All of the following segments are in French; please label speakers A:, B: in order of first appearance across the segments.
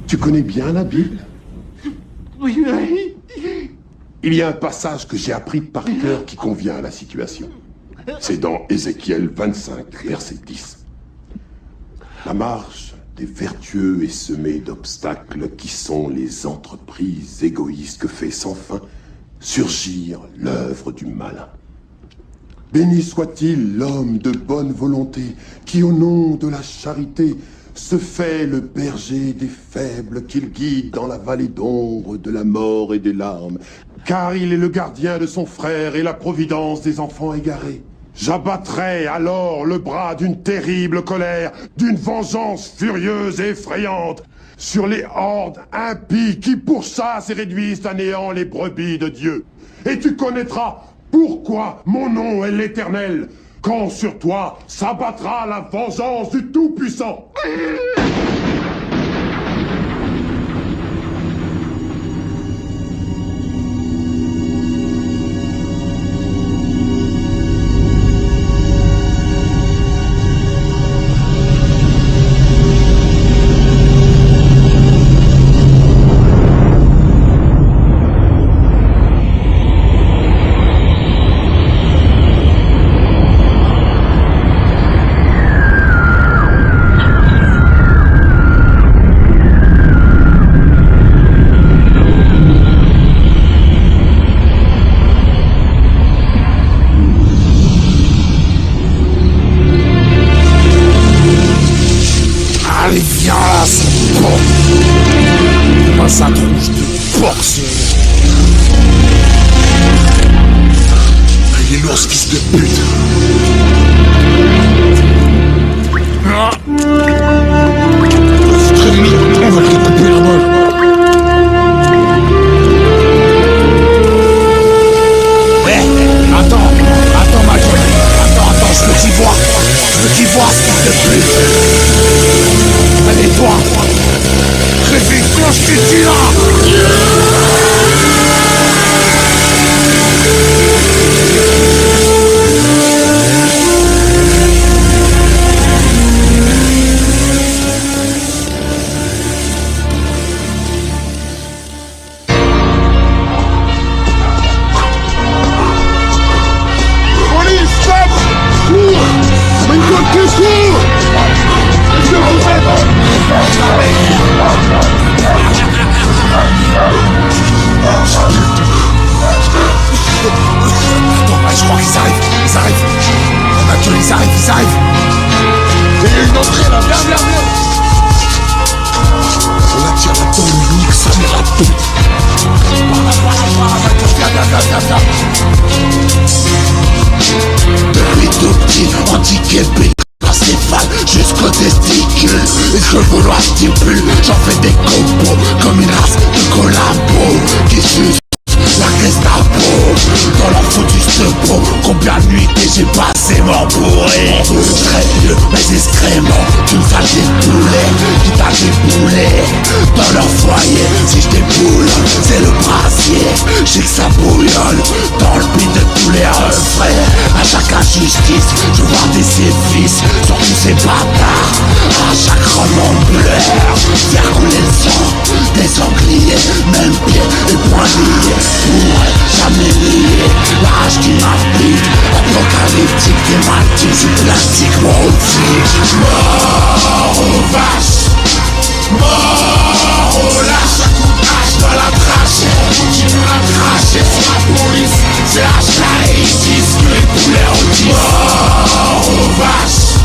A: Tu connais bien la Bible?
B: Oui.
A: Il y a un passage que j'ai appris par cœur qui convient à la situation. C'est dans Ézéchiel 25, verset 10. La marche des vertueux est semée d'obstacles qui sont les entreprises égoïstes que fait sans fin surgir l'œuvre du malin. Béni soit-il l'homme de bonne volonté qui, au nom de la charité, se fait le berger des faibles, qu'il guide dans la vallée d'ombre de la mort et des larmes, car il est le gardien de son frère et la providence des enfants égarés. J'abattrai alors le bras d'une terrible colère, d'une vengeance furieuse et effrayante, sur les hordes impies qui pourchassent et réduisent à néant les brebis de Dieu. Et tu connaîtras pourquoi mon nom est l'Éternel, quand sur toi s'abattra la vengeance du Tout-Puissant.
C: Sa tronche de porc. Il est lourd ce fils de pute. C'est très limite, on va te couper la molle. Attends ma gueule. Attends, je veux t'y voir. Ce fils de pute. Allez toi. Réveille-toi, je te dis là.
A: Police, stop! Cours! Mets-toi de secours! Qu'est-ce que vous faites?
C: Attends, je crois qu'ils arrivent. On a tué, ils arrivent.
A: Il y a une entrée là, viens.
C: On attire là-dedans le unique, ça m'ira tout. Viens. Depuis tout petit, handicapé, céphale jusqu'au testicule. Et ce vouloir stipule, j'en fais des combos comme une race de collabos qui suce la Gestapo dans leur foutu stepo. Combien de nuitées j'ai passé m'embourer. Très vieux mais excréments d'une salle des poulets qui t'a déboulé dans leur foyer. Si je déboule, c'est le brasier. J'ai que ça bouillonne dans le beat de tous les refrains. À chaque injustice, je vois des sévices sur tous ces bâtards. À chaque roman bleu, faire couler le sang des sangliers, même pieds et poings liés. Pourrait jamais lier la rage qui m'habite, apocalyptique, thématique, c'est plastique, morose. Mort aux vaches, mort aux lâches, à coups de hache dans la trachée. Continue à cracher sur la police, c'est H.I. Ils disent que les couleurs disent. Mort aux vaches,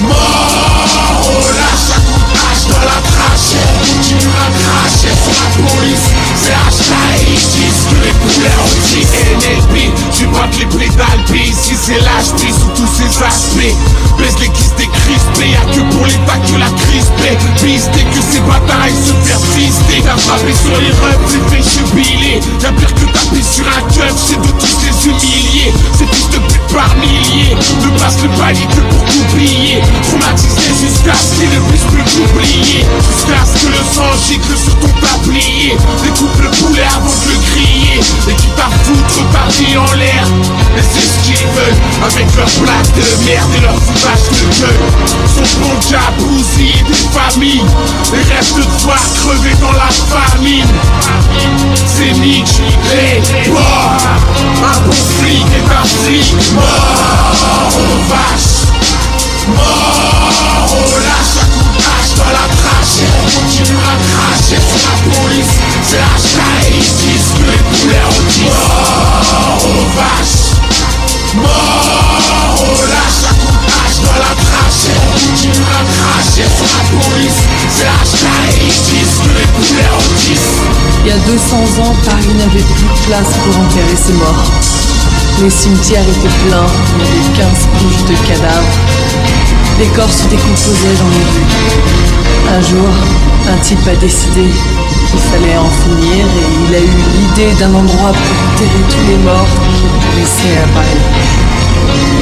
C: mort aux lâches, à coups de hache dans la trachée. Continue à cracher sur la police, c'est H.I. Ils disent que les couleurs disent. NLP, tu vois que les pédales ici c'est l'HP sous tous ses aspects. Baisse les kisses des crispés, y'a que pour l'état que la crispée. Pisté que ces batailles se persister. T'as frappé sur les refs, les fait jubiler. Y'a pire que taper sur un keuf, c'est de tous les humilier. C'est tous de pute par milliers. Ne passe le palier que pour t'oublier. Traumatisé jusqu'à ce qu'il ne puisse plus t'oublier. Jusqu'à ce que le sang gicle sur ton tablier. Découpe le poulet avant de le griller. Et quitte à foutre ta vie en l'air. mais c'est ce qu'ils veulent. Avec leur plaque de merde et leur foutage de gueule. Son bon jacuzzi des familles. Les rêves de devoir crever dans la famine. C'est Mitch, les morts. Un bon flic est un flic. Mort aux vaches. Mort aux lâches. À coups de hache dans la trachée. On continue à cracher sur la police. C'est la chasse, ils disent que les poulets rôtissent. Mort aux vaches. Mort aux lâches. À coups de hache dans la trachée. On continue à cracher sur la police. C'est la chasse, ils disent que les poulets rôtissent.
B: Il y a 200 ans, Paris n'avait plus de place pour enterrer ses morts. Les cimetières étaient pleins, il y avait 15 couches de cadavres. Les corps se décomposaient, j'en ai vu. Un jour, un type a décidé qu'il fallait en finir et il a eu l'idée d'un endroit pour enterrer tous les morts qu'il laissait à Paris.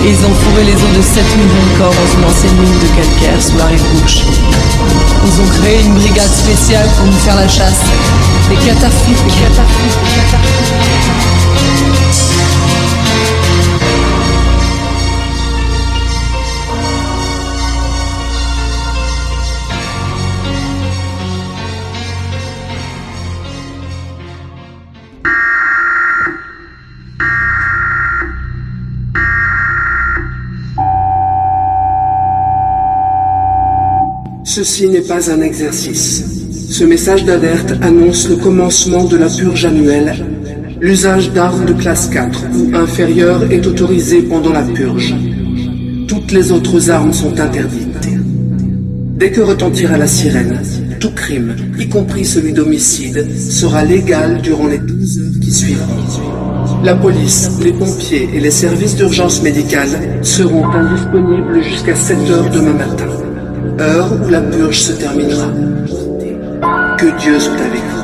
B: Et ils ont fourré les os de 7 millions de corps dans une ancienne mine de calcaire sous la rive gauche. Ils ont créé une brigade spéciale pour nous faire la chasse. Les cataphiles, les cataphiles, les cataphiles.
D: Ceci n'est pas un exercice. Ce message d'alerte annonce le commencement de la purge annuelle. L'usage d'armes de classe 4 ou inférieure est autorisé pendant la purge. Toutes les autres armes sont interdites. Dès que retentira la sirène, tout crime, y compris celui d'homicide, sera légal durant les 12 heures qui suivront. La police, les pompiers et les services d'urgence médicale seront indisponibles jusqu'à 7 heures demain matin. Heure où la purge se terminera. Que Dieu soit avec vous.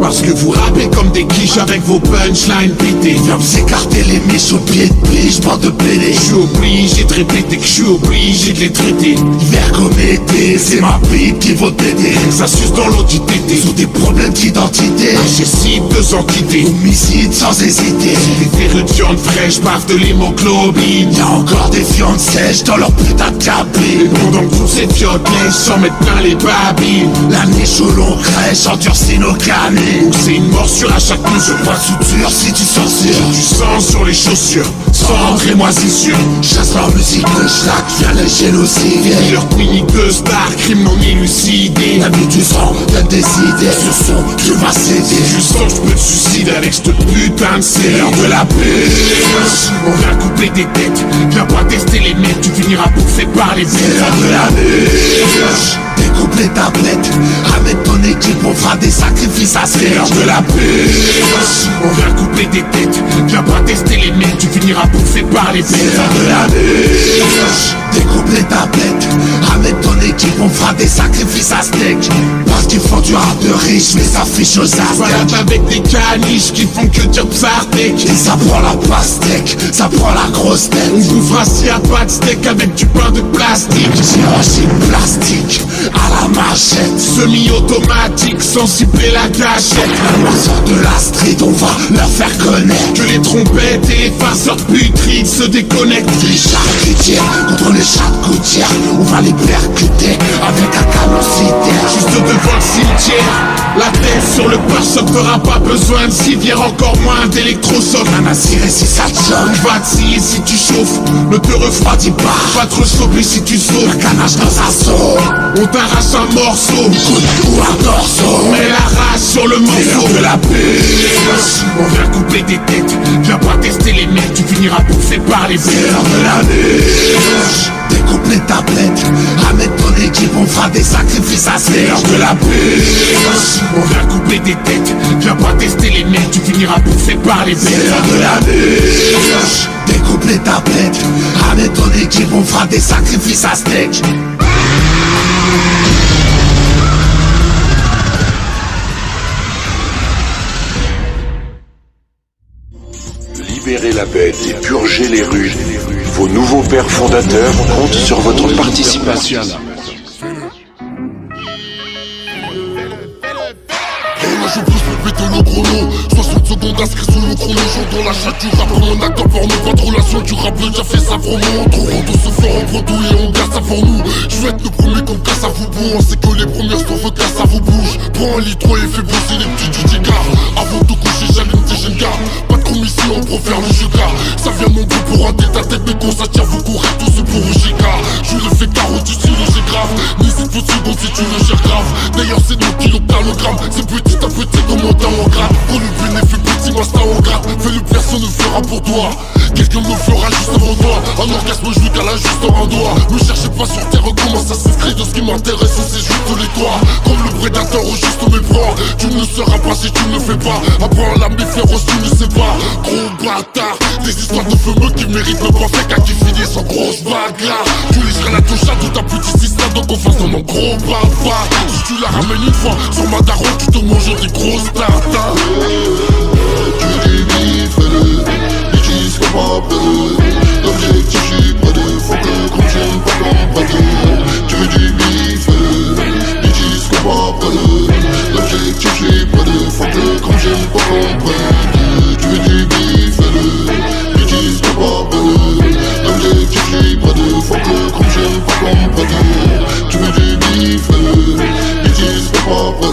C: Parce que vous rappez comme des quiches avec vos punchlines pétées. Viens vous écarter les miches au pied de biche, bande de pédés. Je suis obligé de répéter que je suis obligé de les traiter. Hiver comme été, c'est ma pipe qui vaut t'aider. Ça suce dans l'eau du tété. Sous des problèmes d'identité. Agécide, 2 entités. Homicide sans hésiter. Les férus de viande fraîche bavent de l'hémoglobine. Y'a encore des viandes sèches dans leur putain de cabine. Et pendant que tous ces fiottes lèches s'en mettent plein les babines. La niche au long crèche endurcit nos canines. C'est une morsure à chaque mesure. Pas de suture si tu censures. Du sang sur les chaussures. Cendre et moisissure. Chasse leur musique de schlack, vient les génocides. Leur clinique de star, crime non élucidé. La vie du sang donne des idées. Sur son, je vais céder. Je sens que je peux te suicider avec cette putain de c'est l'heure de la purge. On vient couper des têtes. Viens pas tester les mecs, tu finiras bouffé par les bêtes. C'est l'heure de la purge. Découpe les tablettes, ramène ton équipe, on fera des sacrifices à c'est l'heure de la purge. On vient couper des têtes, viens pas tester les mecs, tu finiras bouffé par les bêtes. C'est l'heure de la purge. Découpe les tablettes, ramène ton équipe, on fera des sacrifices à steak. Parce qu'ils font du rap de riche, mais ça fiche aux aztecs. Balade avec des caniches qui font que dire psartek. Et ça prend la pastèque, ça prend la grosse tête. On bouffera s'il y a pas de steak avec du pain de plastique. Chirurgie plastique à la machette, semi-automatique sans cibler la gâchette. La noirceur de la street, on va leur faire connaître que les trompettes et les farceurs putrides se déconnectent. Les charcutières contre les charcutières, on va les percuter avec un canon citerre. Juste devant le cimetière, la tête sur le pare-choc, t'auras pas besoin de civière, encore moins d'électrochoc. Un assuré si ça te choque, vacille si tu chauffes, ne te refroidis pas trop choper si tu sautes. Un canage dans un seau, on t'arrache un morceau, coup de cou un torseau, on met la rage sur le morceau de la purge. On vient couper des têtes, viens pas tester les mecs, tu finiras bouffé par les bêtes. C'est l'heure de la purge. Découpe les tablettes, ramène ton équipe, on fera des sacrifices à c'est l'heure de la purge. On vient couper des têtes, viens pas tester les mecs, tu finiras bouffé par les bêtes. C'est l'heure de la purge. Découpe les tablettes, ramène ton équipe, on fera des sacrifices à steak.
E: Libérez la bête et purgez les rues. Vos nouveaux pères fondateurs comptent sur votre participation.
C: inscrit sous le chronojour dans la chatte du rap. Mon acteur porno, pas de relation du rap. Le déjà fait ça vraiment. Trop rond de se fort en breton et on garde ça pour nous. Je vais être le premier qu'on casse à vous bout. On sait que les premières strophes cassent à vos bouches. Prends un litre et fais bosser les petits du cigare. Avant de coucher, j'allume tes jeunes gars. Pas de commission pour faire le jugard. Ça vient non plus pour rater ta tête, mais quand ça tire, vous courez tous pour Giga. Je le fais carreau, tu sais le j'ai grave. N'hésite pas de secondes si tu le gères grave. D'ailleurs, c'est nos kilogrammes. C'est petit à petit comme on t'a en gratte. Quand le bénéfice fait petit, master en gratte. Fais-le, personne ne fera pour toi. Quelqu'un me fera juste avant toi. Un orgasme, je lui cale juste un doigt. Ne cherchez pas sur terre comment ça s'inscrit. De ce qui m'intéresse, c'est juste les toits. Comme le prédateur au juste mes proies. Tu ne seras pas si tu ne le fais pas. Apprends la l'âme féroce, tu ne sais pas. Gros bâtard, des histoires de feu qui méritent le pas fait qu'à qui finissent en grosse bagarre. Tu liseras la touche à tout ta petite histoire, donc on fasse dans mon gros barbare. Si tu la ramènes une fois sur ma daronne, tu te manges des grosses tartares.
F: Tu dis oui, fais-le, mais qui se pas peu. L'objectif, j'suis pas de faut que comme j'aime pas comprendre. Tu dis oui, fais-le, mais qui se pas peu. L'objectif, j'suis pas de faut que comme j'aime pas comprendre. Tu dis oui, fais-le, mais qui se pas peu. L'objectif, j'suis pas de faut que comme j'aime pas comprendre. Tu dis oui, fais-le, mais qui se pas peu.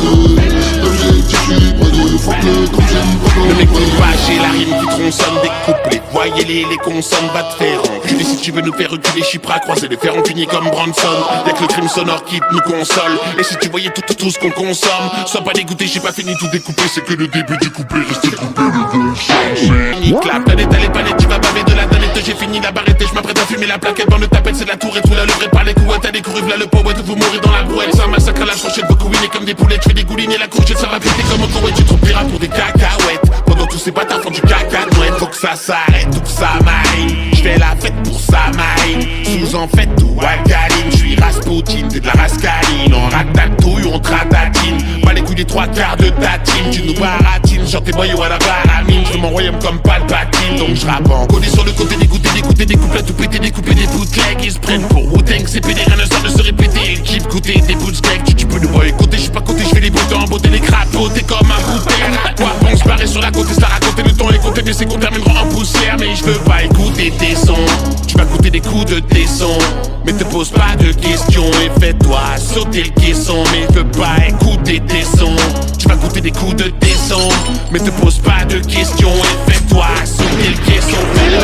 F: L'objectif, j'suis pas de faut que comme j'aime pas comprendre.
C: Ne m'écoute pas, j'ai la rime qui tronçonne des couplets. Voyez les consonnes, va te faire enculer. Si tu veux nous faire reculer, je suis prêt à croiser les fers, on finit comme Bronson. Y'a que le crime sonore qui nous console. Et si tu voyais tout ce qu'on consomme, sois pas dégoûté, j'ai pas fini tout découpé. C'est que le début du couplet, restez coupé le bon sens. Nique la planète, t'as les palettes, tu vas baver de la danette. J'ai fini la barrette et je m'apprête à fumer la plaquette. Dans le tapette, c'est de la tour et tout là, le vrai par les couettes. T'as des courrives là, le poète, vous mourrez dans la brouette. Ça massacre à la fourchette, vous couinez comme des poulettes. Je fais des goulines et la courgette, ça va péter comme un courette. Tu te rempliras pour des cacahuètes. Pendant tous ces bâtards font du caca noël. Faut que ça s'arrête, tout que ça m'arrive. J'fais la fête pour ça m'arrive. Sous en fête ou alcaline. J'suis Rasputin, t'es de la rascaline. On ratatouille, on tratatine. Pas les couilles des trois quarts de ta team. Tu nous baratines, genre tes boyaux à la baramine. J'veux mon royaume comme Palpatine. Donc j'rappe en collé sur le côté, dégoûté, des couplets tout pété, découper des bootlegs. Ils se prennent pour Wu-Tang, c'est pédé, rien ne sort de se répéter. Ils kiffent goûter des bootlegs. Tu peux nous boycotter, j'suis pas côté, j'fais les boutons en beauté, les crapauds. T'es comme un bouteille. Quoi, on se barrer sur la côte, c'est la raconter, le temps est compté, mais c'est qu'on terminera en poussière. Mais je veux pas écouter tes sons. Tu vas goûter des coups de tes sons. Mais te pose pas de questions et fais-toi sauter le caisson. Mais je veux pas écouter tes sons. Tu vas goûter des coups de tes sons. Mais te pose pas de questions et fais-toi sauter le caisson. Fais-le.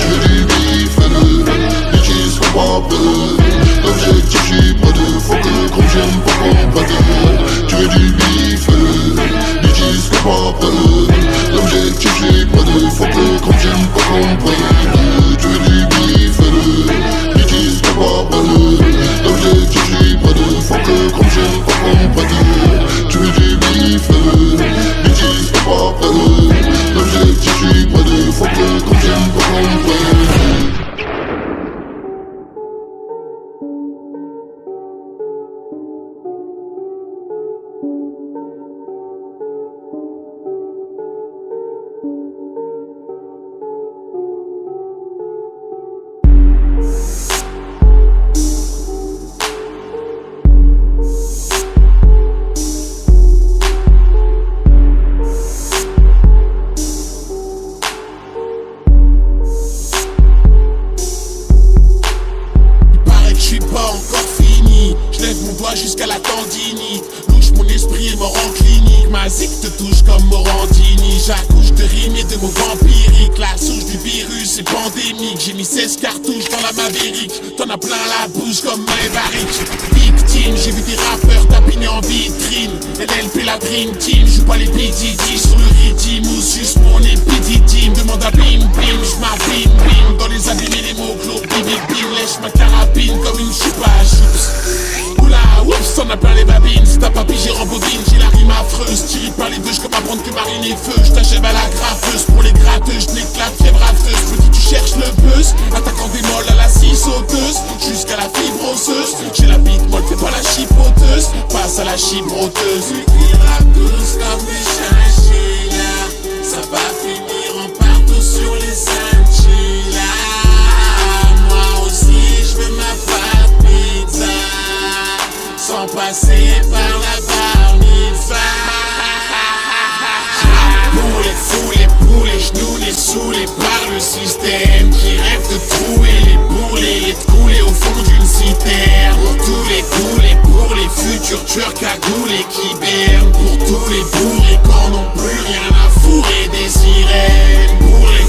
F: Tu dis oui, fais-le, mais qui se pas peu. L'objectif, j'suis pas de faut que comme j'aime pas comprendre. Tu dis oui, fais-le, mais qui se pas peu. L'objectif, j'suis pas de faut que comme j'aime pas comprendre. Tu dis oui, fais-le, mais qui se pas peu. L'objectif, j'suis pas de faut que comme j'aime pas comprendre. Tu dis oui, fais-le, mais qui se pas peu. L'objectif, j'suis pas de faut que comme j'aime pas comprendre.
C: Jusqu'à la tendini, louche mon esprit et me rend clinique. Ma zik te touche comme Morandini. J'accouche de rimes et de mots vampiriques. La souche du virus est pandémique. J'ai mis 16 cartouches dans la Maverick. T'en as plein la bouche comme Maevaric. Victime, j'ai vu des rappeurs tapiner en vitrine. LLP la Dream Team, joue pas les PDD sur le rythme ou juste mon épididime. Demande à Bim Bim, j'm'abîme bim. Dans les abîmes et les mots clos, bim bim. Lèche ma carabine comme une chupa à choups. Oula, oups, on a plein les babines. Si t'as pas pigé rembobine, j'ai la rime affreuse. Tiré par les deux, j'comme apprendre que marine et feu. J't'achève à la graffeuse, pour les gratteuses, j'n'éclate fièvre affreuse. Petit, tu cherches le buzz, attaquant des molles à la scie sauteuse. Jusqu'à la fibre osseuse, j'ai la bite molle, fais pas la chipoteuse. Passe à la chibroteuse. Ceux qui rappent tous comme des chinchillas, ça va finir en partout sur les chinchillas. Moi aussi, j'veux ma part pizza, sans passer par la bar mitzvah. Pour les brûlés, saoulés par le système qui rêve de trouer les bourrelets et de couler au fond d'une citerne. Pour tous les coulés, pour les futurs tueurs cagoulés qui bernent. Pour tous les bourrés qu'on n'ont plus rien à fourrer des sirènes. Pour les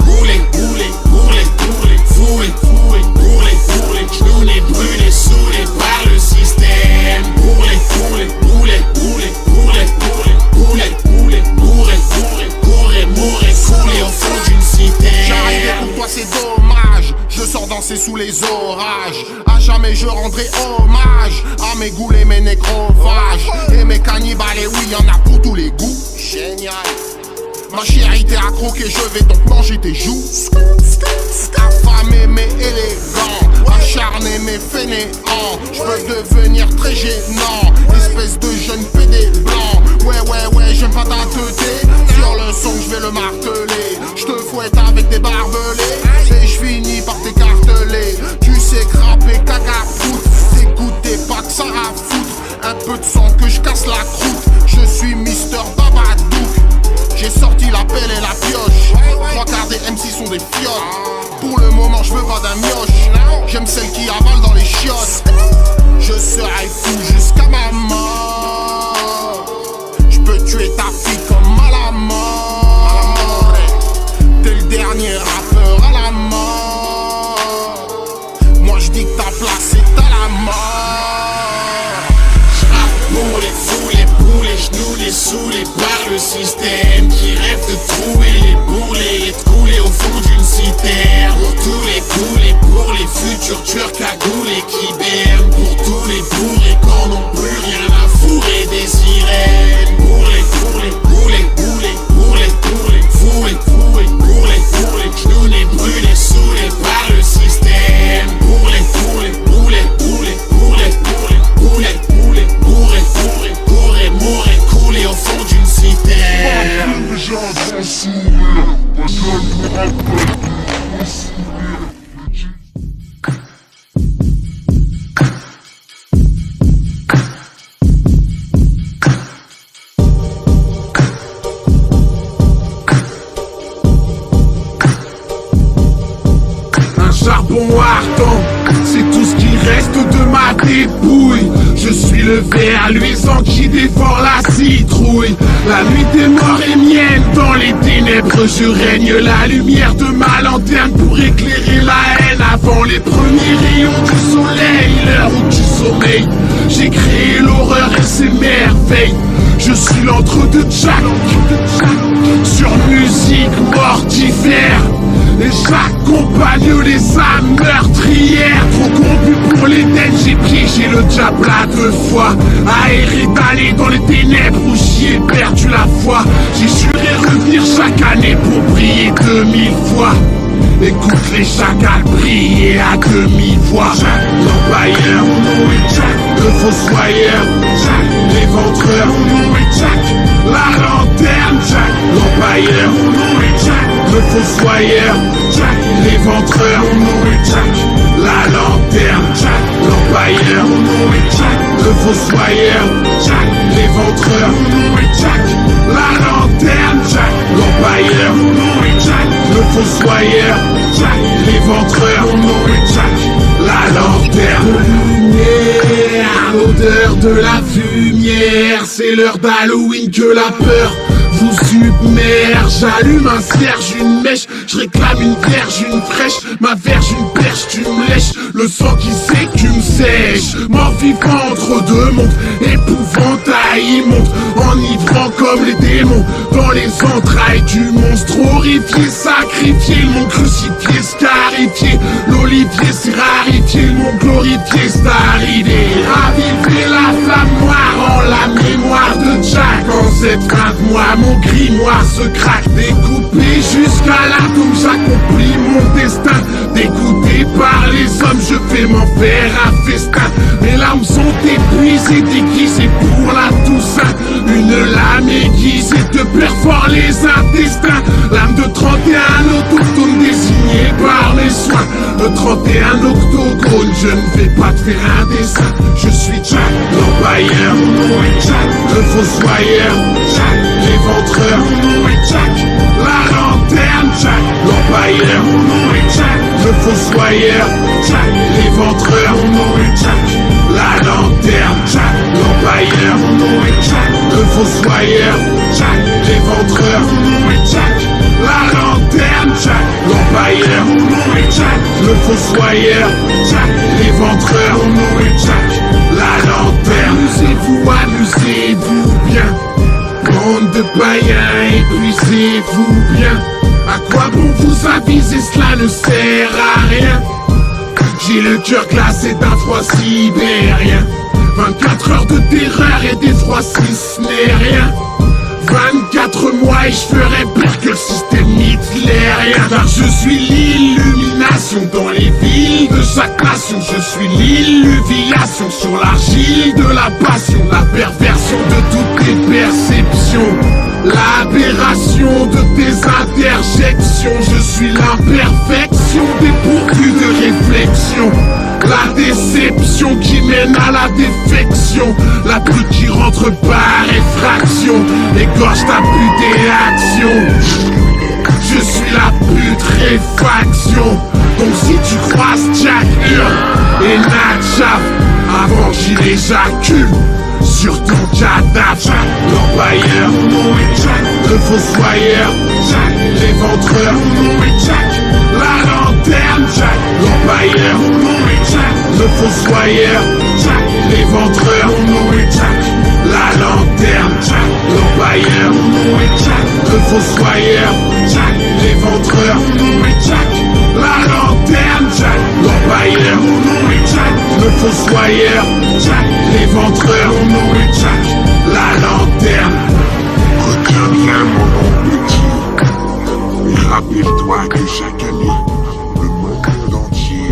C: bourrelets, foués, genoux brûlés, saoulés par le système. Pour les bourrés, coulés au fond d'une citerne.
G: J'arrivais pour toi, c'est dommage. Je sors danser sous les orages. À jamais je rendrai hommage à mes goulets, mes nécrophages et mes cannibales. Et oui, y'en a pour tous les goûts. Génial. Ma chérie, t'es accro que je vais donc manger tes joues. Affamé mais élégant, acharné mais fainéant. Je veux devenir très gênant, espèce de jeune pédé blanc. Ouais, j'aime pas ta teuté. Sur le son, je vais le marteler. Je te fouette avec des barbelés et je finis par t'écarteler. Tu sais grapper, caca, foutre. T'écoutes pas que ça à foutre. Un peu de sang que je casse la croûte. Je suis Mister Babadook. J'ai sorti la pelle et la pioche. 3/4 des MC sont des fiottes. Pour le moment je veux pas d'un mioche. J'aime celle qui avale dans les chiottes. Je serai fou jusqu'à ma mort. Je peux tuer ta fille comme à la mort. T'es le dernier rappeur à la mort. Moi je dis que ta place est à la mort.
C: Pour les fous, les boulets, genoux saoulés par le système qui rêve de trouver les bourrelets et de couler au fond d'une citerne. Pour tous les coulés, pour les futurs tueurs cagoulés qui bernent. Pour tous les bourrés qu'on n'ont plus rien à fourrer des sirènes. Pour les foués, genoux brûlés, saoulés par le système. Pour les bourrés, coulés au fond d'une citerne.
F: J'ai un grand sourire, ma gueule me rappelle mon sourire.
C: Un charbon ardent, c'est tout ce qui reste de ma dépouille. Je suis le ver luisant qui dévore la citrouille. La nuit des morts est mienne, dans les ténèbres je règne. La lumière de ma lanterne pour éclairer la haine. Avant les premiers rayons du soleil, l'heure où tu sommeilles. J'ai créé l'horreur et ses merveilles. Je suis l'entre-deux de Jack, sur musique mortifère. Et j'accompagne les âmes meurtrières. Trop corrompu pour les dettes, j'ai piégé le diable à 2 fois. Aéré d'aller dans les ténèbres où j'y ai perdu la foi. J'ai juré revenir chaque année pour briller 2000 fois. Écoute les chacals briller à 2000 voix. L'empailleur, mon nom est Jack. Le fossoyeur, Jack. L'éventreur, mon nom est Jack. La lanterne, Jack. L'empailleur, mon nom est Jack. Le fossoyeur, Jack. L'éventreur, mon nom est Jack. La lanterne, Jack. L'empailleur, mon nom est Jack. Le fossoyeur, Jack. L'éventreur, mon nom est Jack. La lanterne, Jack. L'empailleur, mon nom est Jack. Le fossoyeur, Jack. L'éventreur, mon nom est Jack. La lanterne, lumière, l'odeur de la fumière. C'est l'heure d'Halloween que la peur vous submerge. J'allume un cierge, une mèche. Je réclame une vierge, une fraîche. Ma verge, une perche, tu me lèches. Le sang qui sait que tu me sèches. Mort vivant entre deux mondes. Épouvantail immonde, enivrant comme les démons. Dans les entrailles du monstre horrifié. Sacrifié, le monde crucifié, scarifié. L'olivier s'est rarifié, le monde glorifié, c'est arrivé. Raviver la flamme noire en la mémoire de Jack. En cette fin de mois, mon grimoire se craque. Découpé jusqu'à l'atome, j'accomplis mon destin. Dégoûté par les hommes, je fais m'en faire un festin. Mes larmes sont épuisées, déguisées pour la Toussaint. Une lame aiguisée te perfore les intestins. Lame de 31 autochtones désignée par les soins. Le 31 octogone, je ne vais pas te faire un dessin. Je suis Jack, l'empailleur, mon nom est Jack. Le fossoyeur, Jack. L'éventreur, mon nom est Jack. La lanterne, l'empailleur, le fossoyeur, l'éventreur, la lanterne, l'empailleur, le fossoyeur, l'éventreur, la lanterne, l'empailleur, le fossoyeur, l'éventreur, la lanterne. Amusez-vous bien, bande de païens, épuisez-vous bien. À quoi bon vous aviser, cela ne sert à rien. J'ai le cœur glacé d'un froid sibérien. 24 heures de terreur et d'effroi si ce n'est rien. 24 mois et je ferai pire que le système hitlérien. Car je suis l'illumination dans les villes de chaque nation. Je suis l'illuviation sur l'argile de la passion. La perversion de toutes les perceptions, l'aberration de tes interjections. Je suis l'imperfection dépourvue de réflexion, la déception qui mène à la défection, la pute qui rentre par effraction, égorge ta putéaction. Je suis la putréfaction. Donc si tu croises Jack Hurl et Nadjaf, avant qu'il éjacule sur ton cadavre, l'empailleur, le fossoyeur, l'éventreur, la lanterne, l'empailleur, le fossoyeur, l'éventreur, la lanterne, l'empailleur, le fossoyeur, l'éventreur, la lanterne, l'empailleur, le fossoyeur, l'éventreur, la lanterne.
F: Retiens bien mon nom petit, et rappelle-toi que chaque année, le monde entier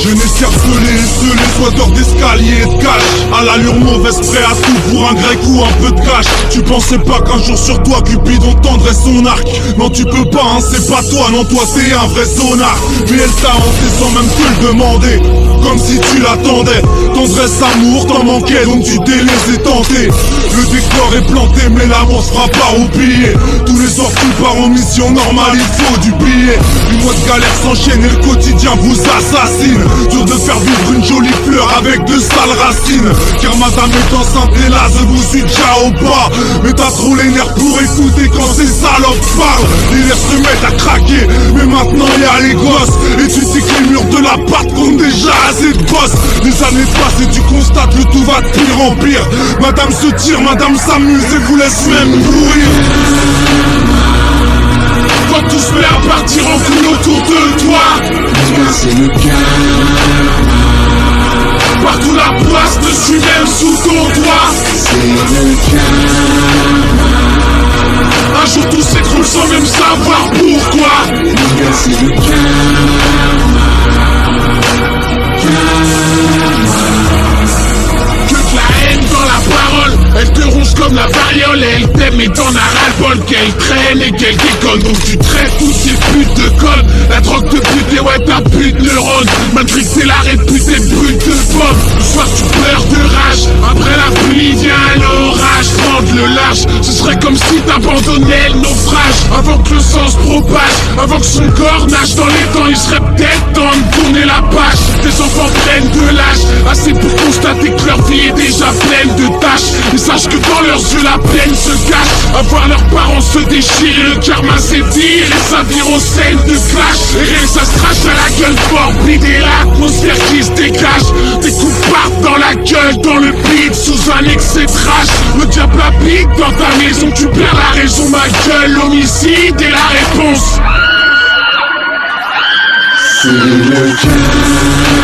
C: Je n'escarcelé, esselé, soit hors d'escalier et de cage. À l'allure mauvaise, prêt à tout pour un grec ou un peu de cash. Tu pensais pas qu'un jour sur toi Cupidon tendrait son arc. Non tu peux pas, hein, c'est pas toi, non toi t'es un vrai sonar. Mais elle t'a hanté sans même te le demander, comme si tu l'attendais. Tendresse amour t'en manquait, donc tu t'es laissé tenter. Le décor est planté mais l'amour se fera pas roupiller. Tous les soirs tu pars en mission normale, il faut du billet. Une mois de galère s'enchaîne et le quotidien vous assassine. Dur de faire vivre une jolie fleur avec de sales racines. Car madame est enceinte et là je vous suis déjà au pas. Mais t'as trop les nerfs pour écouter quand ces salopes parlent. Les nerfs se mettent à craquer, mais maintenant y'a les gosses. Et tu sais que les murs de la l'appart compte déjà assez de boss. Les années passent et tu constates que tout va de pire en pire. Madame se tire, madame s'amuse et vous laisse même mourir. Quand tout se met à partir en couille autour de toi,
F: c'est le karma.
C: Partout la poisse te suit même sous ton doigt.
F: C'est le karma.
C: Un jour tout s'écroule sans même savoir pourquoi.
F: C'est le karma.
C: Que de la haine dans la parole, elle te ronge comme la variole. Elle t'aime et t'en a ras-le-bol, qu'elle traîne et qu'elle déconne. Donc tu traites tous ces putes de connes. La drogue te bute et ouais ta pute neurone. Malgré que c'est la réputée brute de pomme. Le soir tu pleures de rage, après la pluie vient l'orage. Prendre le large, ce serait comme si t'abandonnais le naufrage. Avant que le sang se propage, avant que son corps nage dans les temps, il serait peut-être temps de tourner la page. Tes enfants prennent de l'âge, assez pour constater que leur vie est déjà pleine de tâches. Et sache que dans leurs yeux la peine se cache. À voir leurs parents se déchirer, le karma s'étire et s'avenir aux scènes de clash. Et rien ça se crache à la gueule fort, brider l'atmosphère qui se dégage. Des coups partent dans la gueule, dans le beat, sous un excès de rage. Le diable applique dans ta maison, tu perds la raison, ma gueule. L'homicide est la réponse.
F: C'est le karma.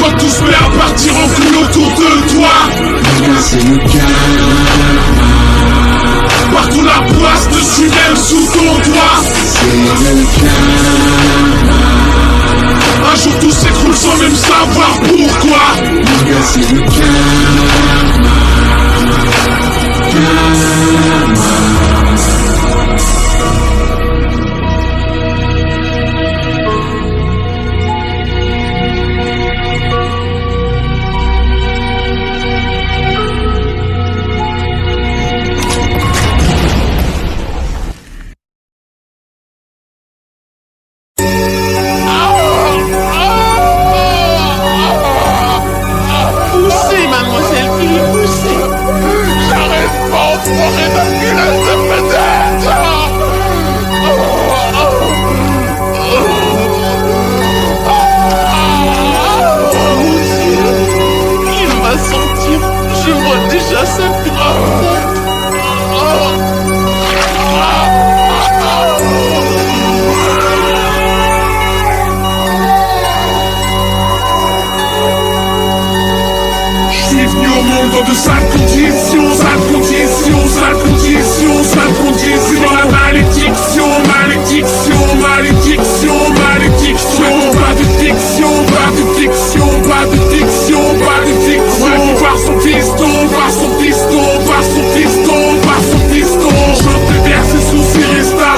C: Quand tout se met à partir en couille autour de toi,
F: C'est le karma.
C: partout la poisse te suit même sous ton doigt.
F: C'est le karma.
C: Un jour tout s'écroule sans même savoir pourquoi.
F: C'est le karma. J'arrête pas enfoiré d'enculé de peut-être.
C: Il va sortir, je vois déjà sa tête.
F: Je suis venu au monde dans de sales conditions, sales conditions, sales conditions, sales conditions. Dans la malédiction, malédiction, malédiction, malédiction. Pas de fiction, pas de fiction, pas de fiction, pas de fiction. Voir son fiston, voir son fiston, voir son fiston, voir son fiston. Chante des vers, ses soucis resta.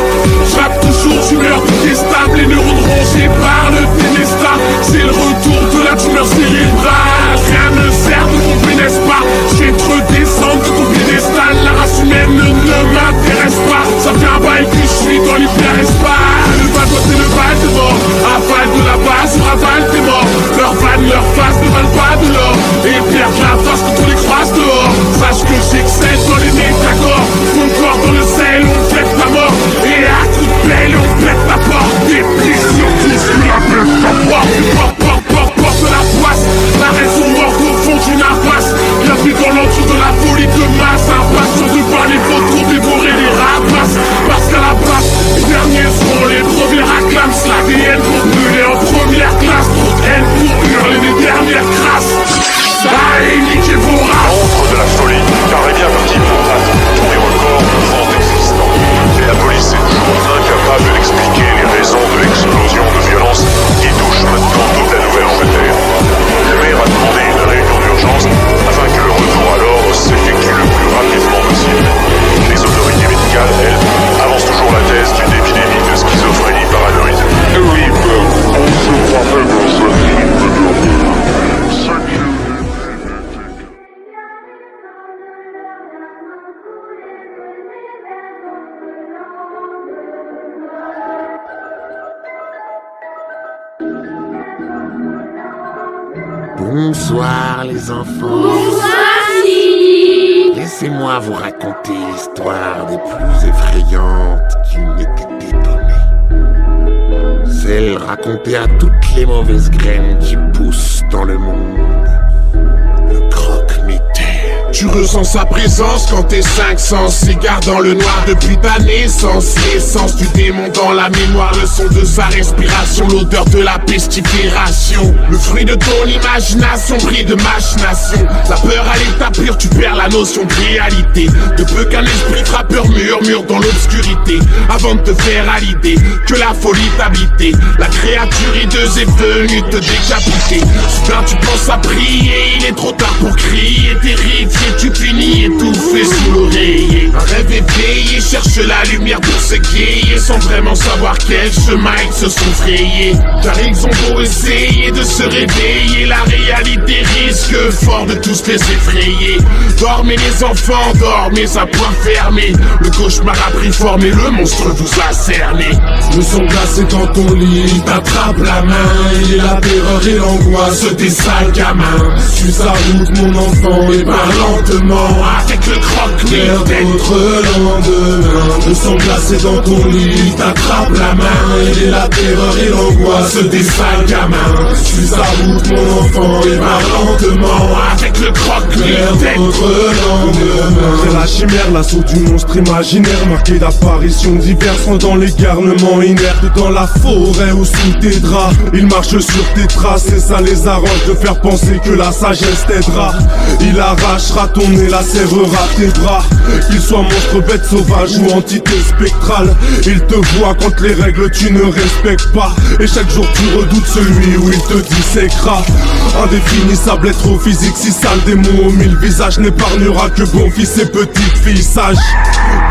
F: J'rappe toujours, tumeur détestable. Les neurones rongés par le Ténesta. C'est le retour de la tumeur cérébrale. Rien ne sert de compris, n'est-ce pas? J'ai trop descendre de ton piédestal. La race humaine ne m'intéresse pas. Ça fait un bail que je suis dans l'hyperespace. Le bas c'est le bal de mort. Aval de la base, sur aval t'es mort. Leur vanne, leur face ne valent pas de l'or. Et perdent la face quand on les croise dehors. Sache que j'excelle dans les métacorps. Mon corps dans le sel, on pète la mort. Et à coup de pelle, on pète la porte. Des prisons, tous la pète la porte. Porte la poisse. La raison morte au fond d'une impasse. Bienvenue dans l'entour de la folie de masse. Impatient de voir les vautours dévorer les rapaces. Parce qu'à la base, les derniers seront les premiers acclams. L'ADN pour brûler en première classe. Trop de haine pour hurler les dernières crasses. Allez, niquez vos races.
E: Entre de la folie, car est bien parti pour battre tous les records de vente existants. Et la police est toujours incapable d'expliquer les raisons de l'explosion de violence qui touche maintenant toute la Nouvelle-Angleterre. Le maire a demandé une réunion d'urgence afin que le retour à l'ordre s'effectue le plus rapidement possible. Les autorités médicales, elles, avancent toujours la thèse d'une épidémie de schizophrénie paranoïde.
F: Oui, on se croit même dans un film d'horreur.
C: Bonsoir les enfants.
H: Bonsoir Sylvie.
C: Laissez-moi vous raconter l'histoire des plus effrayantes qui m'étaient étonnées. Celle racontée à toutes les mauvaises graines qui poussent dans le monde. Le croque-mitaine.
F: Tu ressens sa présence quand tes 5 sens s'égarent dans le noir depuis ta naissance. L'essence du démon dans la mémoire, le son de sa respiration, l'odeur de la pestifération. Le fruit de ton imagination brille de machination. La peur à l'état pur, tu perds la notion de réalité. De peu qu'un esprit frappeur murmure dans l'obscurité, avant de te faire à l'idée que la folie t'habitait. La créature hideuse est venue te décapiter. Soudain tu penses à prier, il est trop tard pour crier. Terrifié, tu finis étouffé sous l'oreiller. Un rêve éveillé cherche la lumière pour s'égayer, sans vraiment savoir quel chemin ils se sont frayés. Car ils ont beau essayer de se réveiller, la réalité risque fort de tous les effrayer. Dormez les enfants, dormez à point fermé. Le cauchemar a pris forme et le monstre vous a cerné. Le sang glacé dans ton lit, t'attrape la main. Et la terreur et l'angoisse des sales gamins. Suis sa route mon enfant et parle lentement avec le croque-mitaine. Vers d'autres lendemains, le sang glacé dans ton lit, t'attrape la main. Et la terreur et l'angoisse des sales gamins. Suis sa route mon enfant et parle lentement avec le croque-mitaine. Vers d'autres lendemains.
I: C'est la chimère, l'assaut du monstre imaginaire, marqué d'apparitions diverses dans les garnements inertes dans la forêt ou sous tes draps. Ils marchent sur tes traces et ça les arrange de faire penser que la sagesse t'aidera. Il arrachera ton nez, la serrera tes bras. Qu'il soit monstre, bête sauvage ou entité spectrale, il te voit quand les règles tu ne respectes pas. Et chaque jour tu redoutes celui où il te disséquera. Indéfinissable être au physique si sale, des mots aux 1000 visages n'épargnera que bon fils et petite fille sage.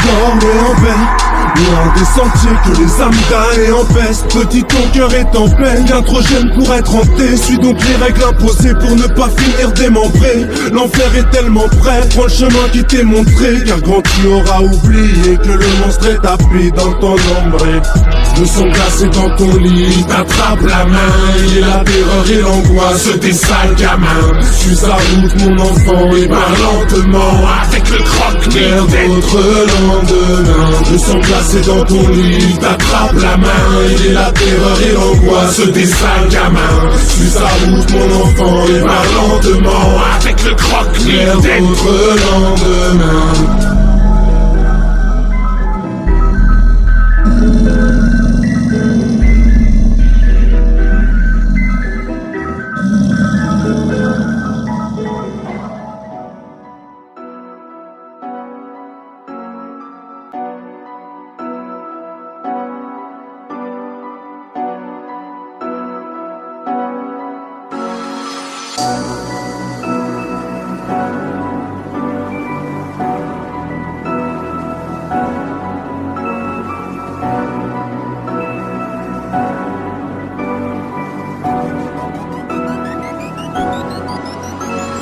I: Dormez en paix, Loin des sentiers que les âmes damnées empestent. Petit ton cœur est en peine, bien trop jeune pour être hanté. Suis donc les règles imposées pour ne pas finir démembré. L'enfer est tellement près, prends le chemin qui t'est montré. Car grand tu auras oublié que le monstre est tapis dans ton ombré. Le sang glacé dans ton lit, t'attrape la main. Et la terreur et l'angoisse des sales gamins. Suis sa route mon enfant et parle lentement avec le croque-mire d'autres lendemain. Le sang glacé dans ton lit, t'attrape la main. Et la terreur et l'angoisse des sales gamins. Suis sa route mon enfant et parle lentement avec le croque-mire d'autres lendemain.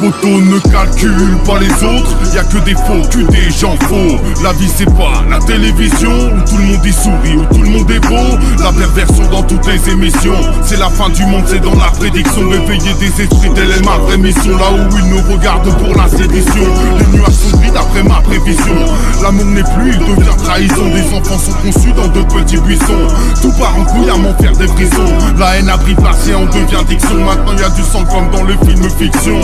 J: Poto ne calcule pas les autres, y'a que des faux, que des gens faux. La vie c'est pas la télévision où tout le monde y sourit, où tout le monde est beau. La perversion dans toutes les émissions, c'est la fin du monde, c'est dans la prédiction. Réveiller des esprits, telle est ma vraie mission. Là où ils nous regardent pour la sédition, les nuages sont gris d'après ma prévision. L'amour n'est plus, il devient trahison. Des enfants sont conçus dans de petits buissons. Tout part en couille à m'en faire des frissons. La haine abrite l'acier, on devient diction. Maintenant y a du sang comme dans le film fiction.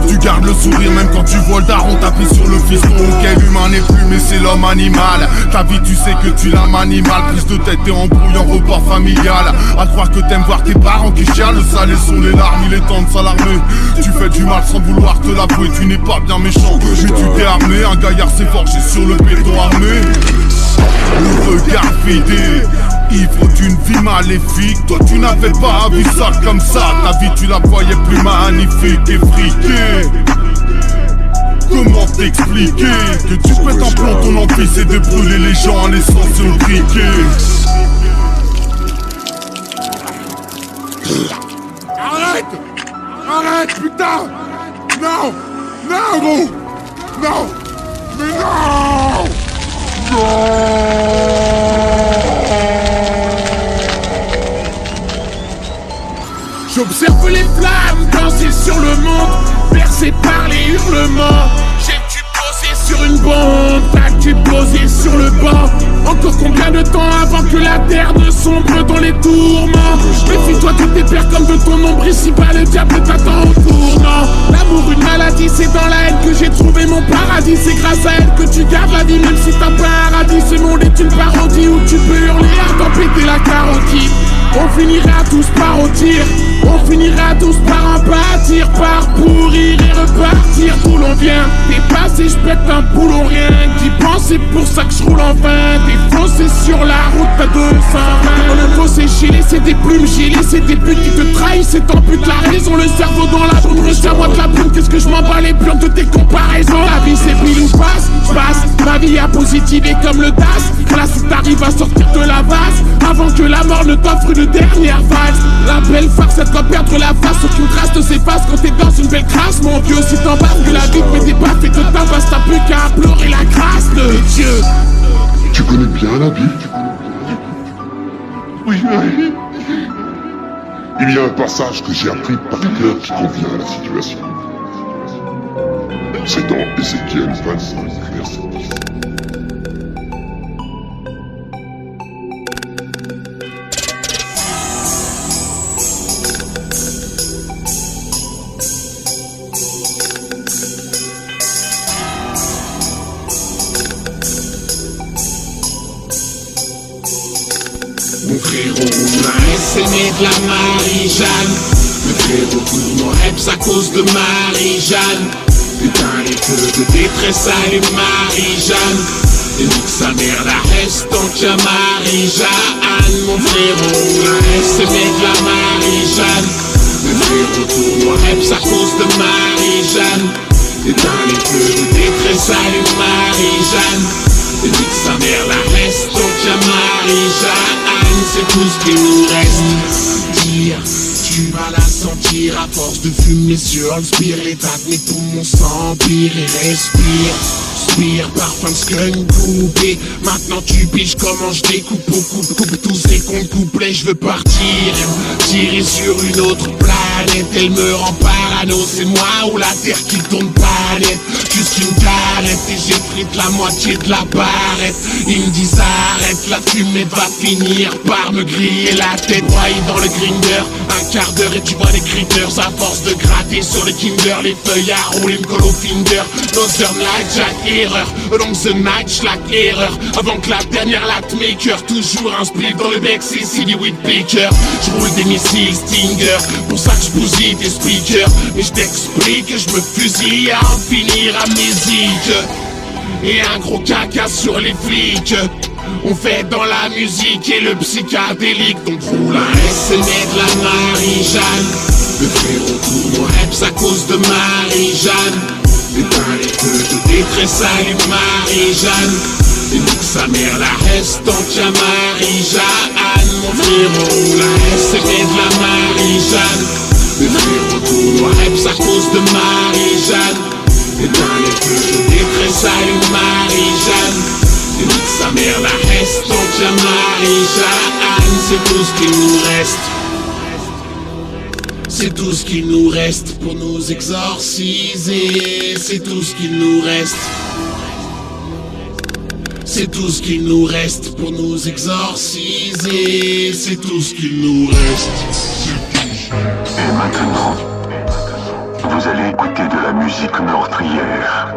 J: Tu gardes le sourire même quand tu vois le daron t'appuie sur le fiston. Ok, l'humain n'est plus mais c'est l'homme animal. Ta vie tu sais que tu la manies mal. Prise de tête et embrouille en repas familial. À croire que t'aimes voir tes parents qui chialent. Le salé sont les larmes, il est temps de s'alarmer. Tu fais du mal sans vouloir te l'avouer. Tu n'es pas bien méchant, mais tu t'es armé. Un gaillard s'est forgé sur le béton armé. Le regard vidé, ivre d'une vie maléfique. Toi tu n'avais pas vu ça comme ça. Ta vie tu la voyais plus magnifique et friquée. Comment t'expliquer que tu pètes en plomb ton empire, c'est de brûler les gens en laissant se criquer.
G: Arrête! Arrête, putain! Non! Non, gros! Non! Mais non! J'observe les flammes danser sur le monde, bercé par les hurlements. J'ai-tu posé sur une bombe? T'as-tu posé sur le banc? Encore combien de temps avant que la terre ne sombre dans les tourments? Méfie-toi de tes pères comme de ton nombre ici-bas, le diable t'attend au tournant. L'amour une maladie, c'est dans la haine que j'ai trouvé mon paradis. C'est grâce à elle que tu gardes la vie, même si t'as pas un radis. Ce monde est une parodie où tu peux hurler à t'en péter la carotide. On finira tous par rôtir, on finira tous par en pâtir, par pourrir et repartir d'où l'on vient. Dépassé, j'pète un boulot, rien d'y penser, pour ça que j'roule en vain. Défoncé sur la route à 220. Le fossé, j'ai laissé des plumes, j'ai laissé des buts qui te trahissent et t'amputent la raison. Le cerveau dans la brume, retiens-moi de la brume. Qu'est-ce que je m'en bats les pions de tes comparaisons? La vie c'est pile ou passe, j'passe ma vie à positiver comme le DAS. Là si t'arrives à sortir de la vase avant que la mort ne t'offre une dernière valse. La belle farce, c'est comme perdre la face. Aucune trace ne s'efface quand t'es dans une belle crasse. Mon Dieu, si t'embarques que la vie te met des baffes et te tabasse, t'as plus qu'à implorer la grâce de Dieu.
A: Tu connais bien la Bible? Oui, oui. Il y a un passage que j'ai appris par cœur qui convient à la situation. C'est dans Ézéchiel 25, verset 10.
C: Mon frérot, on a essaimé de la Marie-Jeanne. Le frérot, tout mon reps à cause de Marie-Jeanne. Putain, les feux de détresse à les Marie-Jeanne. Et nique sa mère, la reste tant qu'il y a Marie-Jeanne. Mon frérot, on a essaimé de la Marie-Jeanne. Le frérot, tout mon reps à cause de Marie-Jeanne. Putain, les feux de détresse à les Marie-Jeanne. Et nique sa mère la reste, donc y'a Marie-Jeanne, c'est tout ce qui nous reste. Dire, tu vas la sentir à force de fumer sur le spirit. Mes poumons s'empirent et respire. Spire, parfum de skunk coupé. Maintenant tu piges comment je découpe au coupe tous ces comptes couplets. Je veux partir, tirer sur une autre planète. Elle me rend parano, c'est moi ou la terre qui tourne pas net. Juste une carette et j'effrite la moitié de la barrette. Ils me disent arrête, la fumée va finir par me griller la tête. Broyé dans le grinder, un quart d'heure et tu vois les critters. À force de gratter sur les Kinder, les feuilles à rouler me colle au finger. Northern Light, Jack, erreur. Along the night, schlag, erreur. Avant que la dernière latte maker. Toujours un split dans le bec, c'est CD Whitbaker. J'roule des missiles Stinger, pour ça que j'bousille des speakers. Mais j't'explique, j'me fusille à en finir amnésique. Et un gros caca sur les flics. On fait dans la musique et le psychédélique. Donc roule un SME de la Marie-Jeanne. Le frérot tourne au reps à cause de Marie-Jeanne. Éteins les feux de détresse, allume Marie-Jeanne. Et nique sa mère la reste, tant qu'il y a Marie-Jeanne. Mon frérot roule un SME de la Marie-Jeanne. Le frérot tourne au reps à cause de Marie-Jeanne. Éteins les feux de détresse, allume Marie-Jeanne. Et nique sa mère la reste, tant qu'il y a Marie-Jeanne. C'est tout ce qui nous reste. C'est tout ce qu'il nous reste pour nous exorciser. C'est tout ce qu'il nous reste. C'est tout ce qu'il nous reste pour nous exorciser. C'est tout ce qu'il nous reste.
K: Et maintenant, vous allez écouter de la musique meurtrière.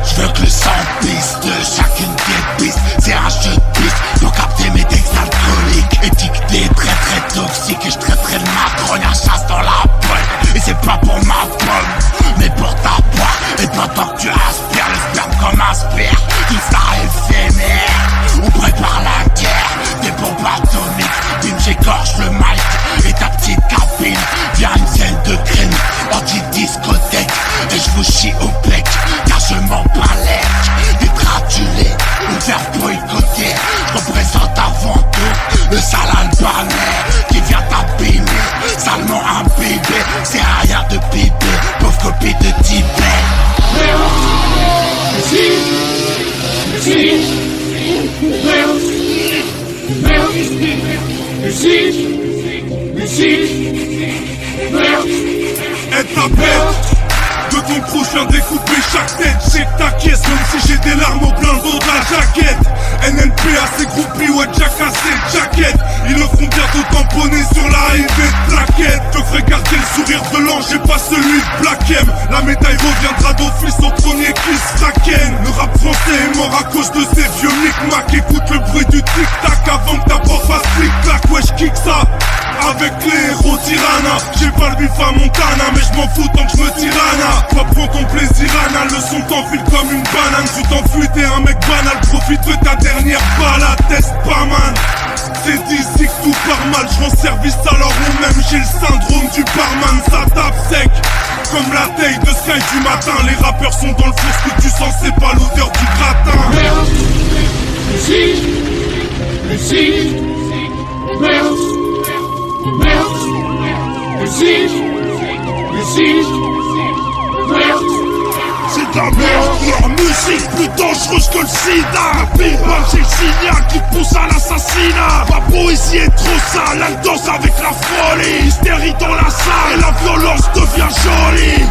C: Je veux que le sang pisse de chacune des pistes. C'est un jeu de piste pour capter mes textes alcooliques. Étiqueté très très toxique. Et je traiterai de ma grogne à chasse dans la poêle. Et c'est pas pour ma pomme, mais pour ta poire. Et pendant que tu aspires le sperme comme un spire, tout ça éphémère. On prépare la guerre, des bombes atomiques. Bim, j'écorche le mic et ta petite cabine vient une scène de crime anti-discothèque. Et je vous chie au bec, car je m'en palette. D'être adulé ou faire boycotter. Je représente avant tout le sale albanais qui vient t'abîmer, salement imbibé. C'est rien de bibé, pauvre copie de Tibet.
I: Et ta bête de ton prochain découper chaque tête. J'ai ta caisse même si j'ai des larmes au plein dos de la jaquette. NLP assez groupi, ouais Jack assez jaquette. Ils le feront bientôt tamponner sur la haine des plaquettes. Je ferai garder le sourire de l'ange et pas celui de Black M. La médaille reviendra d'office au premier qui se fracaine. Le rap français est mort à cause de ces vieux micmacs. Écoute le bruit du tic-tac avant que ta porte fasse clic-clac. Ouais j'kick ça avec les héros Tirana. J'ai pas le bif à Montana, mais je m'en fous tant que je me tirana. Toi prends ton plaisir anal, le son t'enfile comme une banane. Tu t'enfuis, t'es un mec banal, profite de ta dernière balade. Teste pas man, c'est d'ici que tout part mal. Je rends service alors ou même j'ai le syndrome du barman. Ça tape sec, comme la taille de Sky du matin. Les rappeurs sont dans le four, ce que tu sens c'est pas l'odeur du gratin.
C: Musique, musique, merde. Musique, musique, merde.
J: C'est de la merde, la musique plus dangereuse que le sida. Bim-bam, c'est le signal qui te pousse à l'assassinat. Ma poésie est trop sale, elle danse avec la folie. Hystérie dans la salle et la violence devient jolie.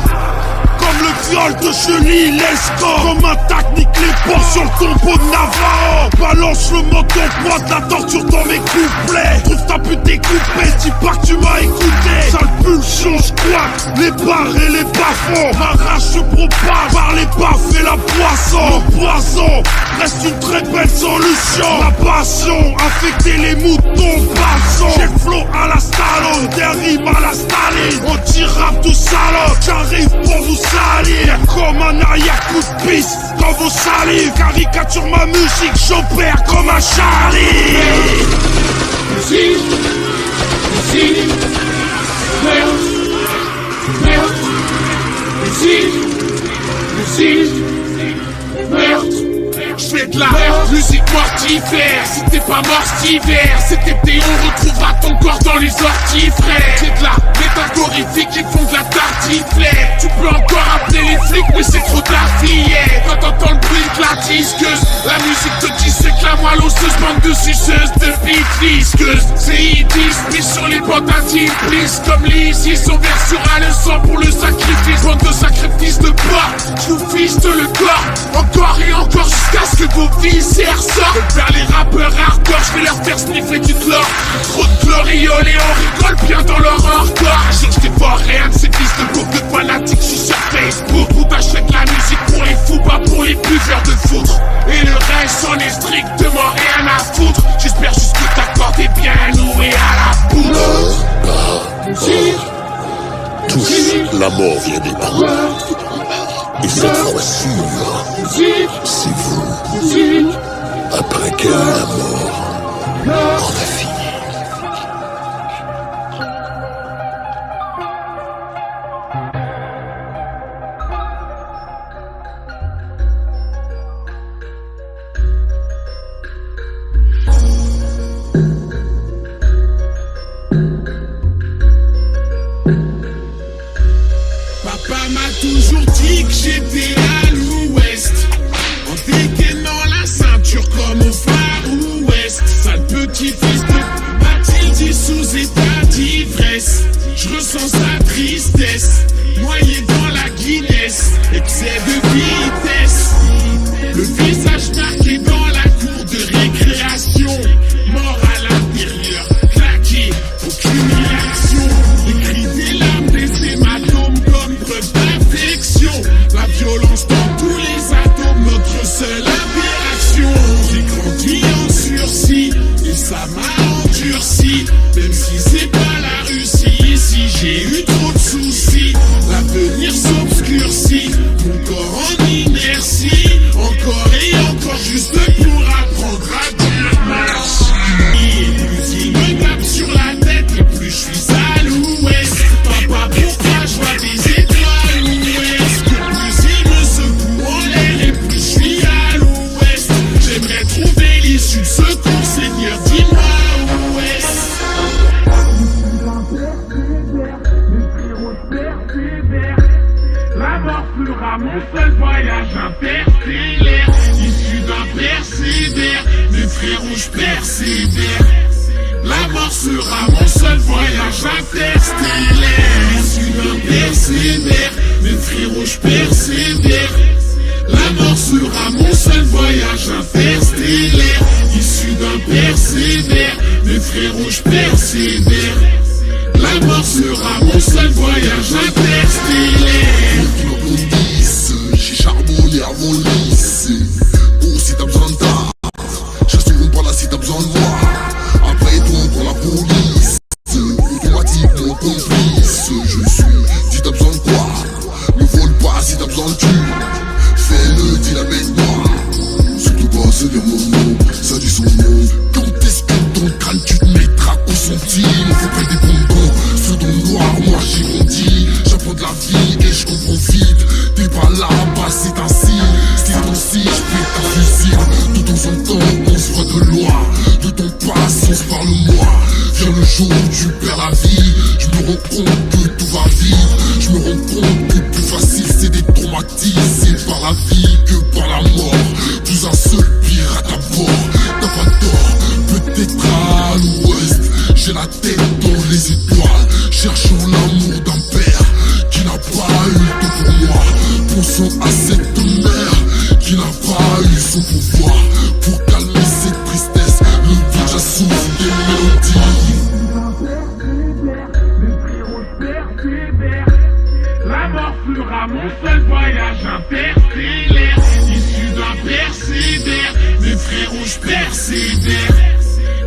J: Comme le viol de Julie Lescaut. Comme un tac nique les porcs sur le tombeau de Navarro. Balance le menton, moi de la torture dans mes couplets. Trouve ta pute découpée, dis pas que tu m'as écouté. Sale pulsion, j'croite les barres et les bas-fonds. Ma rage se propage par les baffes et la poisson. Le poison reste une très belle solution. La passion, affecter les moutons passants. J'ai le flow à la Stallone, des rimes à la Staline. On tire tout salope, j'arrive pour vous salir. Comme un arrière-coup de piste dans vos salives. Caricature ma musique, j'opère comme un Charlie.
C: Musique, musique, meurtre, meurtre. Musique, musique, meurtre.
G: J'fais de la musique mortifère. Si t'es pas mort cet hiver, cet été on retrouvera ton corps dans les orties, frère. C'est de la métaphorifique qui font de la tartiflette. Tu peux encore appeler les flics mais c'est trop tard, fillette. Quand t'entends le bruit de la disqueuse, la musique te dit c'est que la moelle osseuse, bande de suceuses, de bites visqueuses. C'est idis, pris sur les bandes intimes, please. Comme l'ici, son verre sera le sang pour le sacrifice. Bande de sacrifices de porc, j'vous fiste le corps. Encore et encore jusqu'à ce que vos viscères sortent. Vers les rappeurs hardcore, j'vais leur faire sniffer du chlore. Trop de gloriole et on rigole bien dans leur hardcore. Je dévore rien de ces fils de boucle de fanatiques, j'suis sur Facebook. Où t'achètes la musique pour les fous, pas pour les buveurs de foutre. Et le reste, j'en ai strictement rien à foutre. J'espère juste que ta corde est bien nouée à la poutre.
F: Tous, la mort vient des trous. Et cette fois-ci, c'est vous. Après que la mort en a fini.
G: Papa m'a toujours dit que j'étais à l'ouest, en dégainant la ceinture comme au Far West. Sale petit fils de Mathilde sous état d'ivresse. Je ressens sa tristesse, noyé dans la Guinness. Excès de vitesse, le visage marqué dans la cour de récréation. Mort à l'intérieur, claqué, aucune réaction. Écrit des larmes, des hématomes comme preuve d'infection. La violence dans tous les atomes, notre seule aberration. J'ai grandi en sursis, et ça m'a endurci. Même si c'est pas la Russie, ici j'ai eu trop de soucis. L'avenir s'obscurcit, mon corps en inertie. Encore et encore juste pour apprendre à dire merci. Et plus il me tape sur la tête, et plus je suis à l'ouest. Papa, pourquoi je vois des étoiles l'ouest? Plus il me secoue en l'air, et plus je suis à l'ouest. J'aimerais trouver l'issue de ce cours, Seigneur, dis-moi où est-ce. La mort fera mon seul voyage interstellaire. Issu d'un persévère, mes frérots je persévère. La mort sera mon seul voyage interstellaire. Issu d'un persévère, mes frérots je persévère. La mort sera mon seul voyage interstellaire. Issu d'un persévère, mes frérots je persévère. La mort sera mon seul voyage interstellaire.
F: J'ai charbonné avant le lycée. Oh, si t'as besoin de tard, je reste par là si t'as besoin de moi. Après toi pour la police, automatique mon complice. Je suis, si t'as besoin de quoi, ne vole pas si t'as besoin de cul. Fais-le, dis la bête noire. Surtout pas se dire mon nom, ça dit son nom. Quand est-ce que ton crâne tu te mettras au centime? On fait pas des bonbons, sous ton noir, moi j'ai grandi. J'apprends de la vie et je comprends vite. T'es pas là-bas, c'est un signe. C'est ton signe, je pète ta fusible. De temps en temps, on se voit de loin. De ton passé, on se parle moi. Vient le jour où tu perds la vie. Je me rends compte que tout va vite. Je me rends compte que plus facile c'est d'être traumatisé par la vie que par la mort. Plus un seul pirate à bord. T'as pas tort, peut-être à l'ouest. J'ai la tête dans les étoiles, cherchant l'amour d'un père qui n'a pas eu le temps pour moi. Pensant à cette mère qui n'a pas eu son pouvoir pour calmer cette tristesse. Le vide, j'assoufre des mélodies.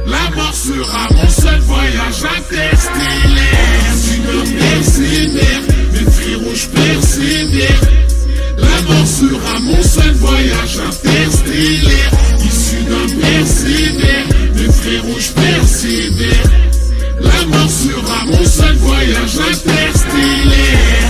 C: La mort sera mon seul voyage interstellaire. Si je persévère, mes frérots je persévère. La mort sera mon seul voyage interstellaire. Issu d'un persévère, mes frérots je persévère. La mort sera mon seul voyage interstellaire.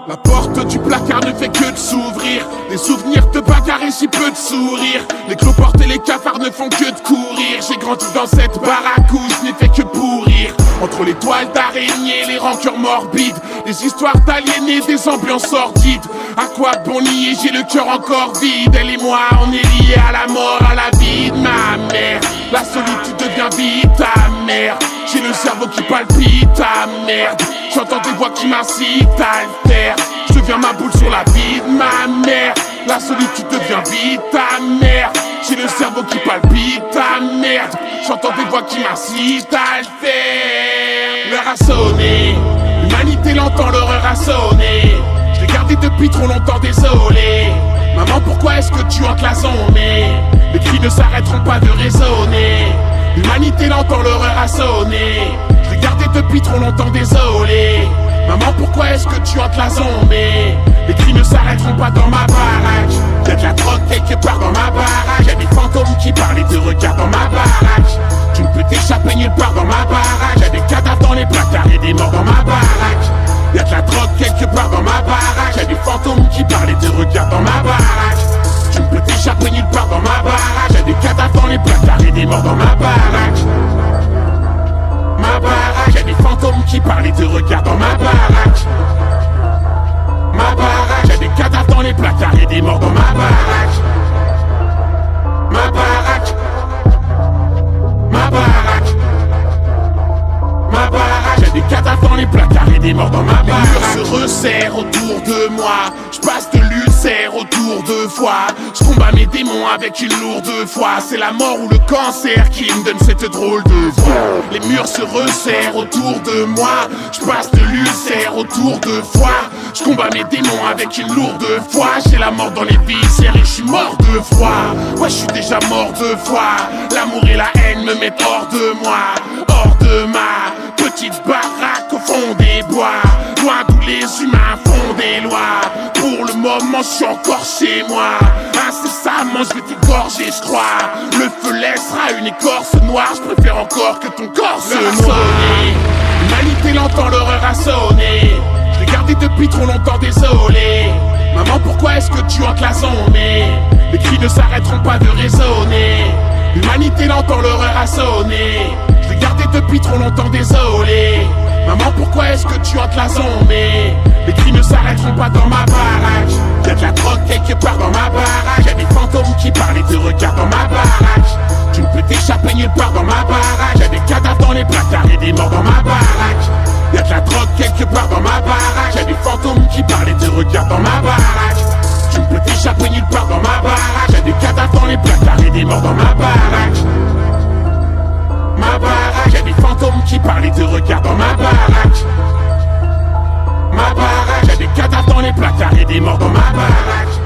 G: La porte du placard ne fait que de s'ouvrir. Les souvenirs de bagarre et si peu de sourire. Les cloportes et les cafards ne font que de courir. J'ai grandi dans cette baraque où je n'ai fait que pourrir. Entre les toiles d'araignée, les rancœurs morbides, des histoires d'aliénés, des ambiances sordides. À quoi bon nier, j'ai le cœur encore vide. Elle et moi, on est liés à la mort, à la vie de ma mère. La solitude devient vite amère. J'ai le cerveau qui palpite, ta merde. J'entends des voix qui m'incitent à le faire. Je deviens ma boule sur la vie de ma mère. La solitude devient vite amère. J'ai le cerveau qui palpite, ta merde. J'entends des voix qui m'incitent à le faire. L'heure a sonné, l'humanité l'entend, l'horreur a sonné. Je l'ai gardé depuis trop longtemps, désolé. Maman, pourquoi est-ce que tu hantes la zone? Les cris ne s'arrêteront pas de résonner. L'humanité l'entend, l'horreur a sonné. Je l'ai gardé depuis trop longtemps, désolé. Maman, pourquoi est-ce que tu hantes la zone? Les cris ne s'arrêteront pas dans ma baraque. Y'a de la drogue quelque part dans ma baraque. Y'a des fantômes qui parlent et te regardent dans ma baraque. Tu ne peux t'échapper nulle part dans ma baraque. Y'a des cadavres dans les placards et des morts dans ma baraque. Y'a de la drogue quelque part dans ma baraque. Y'a des fantômes qui parlent et te regardent dans ma baraque. Tu ne peux t'échapper nulle part dans ma baraque. Y'a des cadavres dans les placards et des morts dans ma baraque. Ma baraque, y'a des fantômes qui parlent et te regardent dans ma baraque. Ma baraque, y'a des cadavres dans les placards et des morts dans ma baraque. Ma baraque. Ma baraque. Ma baraque, y'a des cadavres dans les placards et des morts dans ma baraque. Les murs se resserrent autour de moi. Je passe de l'ulcère autour de foie. Je combats mes démons avec une lourde foi. C'est la mort ou le cancer qui me donne cette drôle de voix. Les murs se resserrent autour de moi. Je passe de l'ulcère autour de foie. Je combats mes démons avec une lourde foi. J'ai la mort dans les viscères et je suis mort de froid. Ouais, je suis déjà mort de foi. L'amour et la haine me mettent hors de moi, hors de ma petite baraque au fond des bois. Loin d'où les humains font des lois. Pour le moment, je suis encore chez moi. Incessamment, je vais t'égorger, je crois. Le feu laissera une écorce noire. Je préfère encore que ton corps se noie. L'humanité l'entend, l'horreur a sonné. Je l'ai gardé depuis trop longtemps, désolé. Maman, pourquoi est-ce que tu hantes la zone? Les cris ne s'arrêteront pas de résonner. L'humanité l'entend, l'horreur a sonné. Je l'ai gardé depuis trop longtemps, désolé. Maman, pourquoi est-ce que tu hantes la zone? Les cris ne s'arrêteront pas dans ma baraque. Y'a de la drogue quelque part dans ma baraque. Y'a des fantômes qui parlent et te regardent dans ma baraque. Tu ne peux t'échapper nulle part dans ma baraque. Y'a des cadavres dans les placards et des morts dans ma baraque. Y'a de la drogue quelque part dans ma baraque. Y'a des fantômes qui parlent et te regardent dans ma baraque. Tu ne peux t'échapper nulle part dans ma baraque. Y'a des cadavres dans les placards et des morts dans ma baraque. Ma baraque, y'a des fantômes qui parlent et te regardent dans ma baraque. Ma baraque, y'a des cadavres dans les placards et des morts dans ma baraque.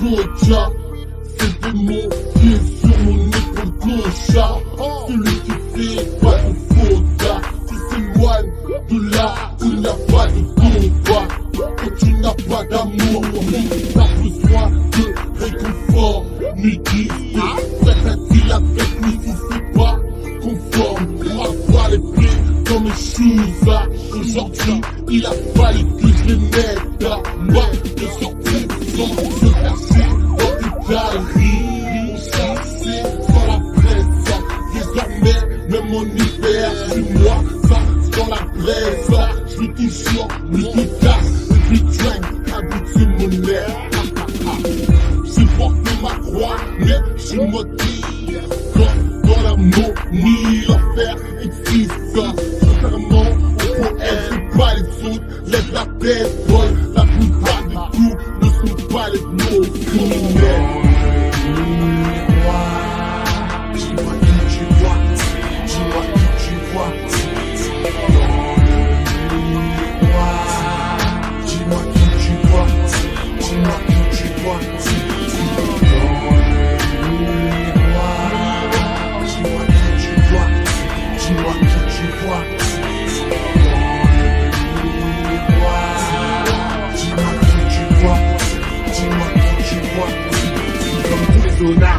F: Kocha, c'est des mots qui est sur mon épaule clochard. Celui qui fait pas de faute, qui s'éloigne de là où il n'y a pas de combat. Quand tu n'as pas d'amour, t'as besoin de réconfort. Nudité, frère, il avec nous si c'est pas conforme. On va voir les dans mes shoes. Aujourd'hui, il a fallu que je les mette à moi de sortir sans se cacher dans des galeries. On chassait dans la presse, désormais, même en hiver, chez moi, ça dans la braise. Je suis toujours le casse, le drink, habitué mon air. J'ai porté ma croix, mais je me dis, dans la momie, l'enfer existe. Contrairement aux poètes, c'est pas les autres, lève la tête, boy. La plupart des coups ne sont pas les mots criminels. Dis-moi qui tu vois, dis-moi qui tu vois. Dis-moi qui tu vois, dis-moi qui tu vois.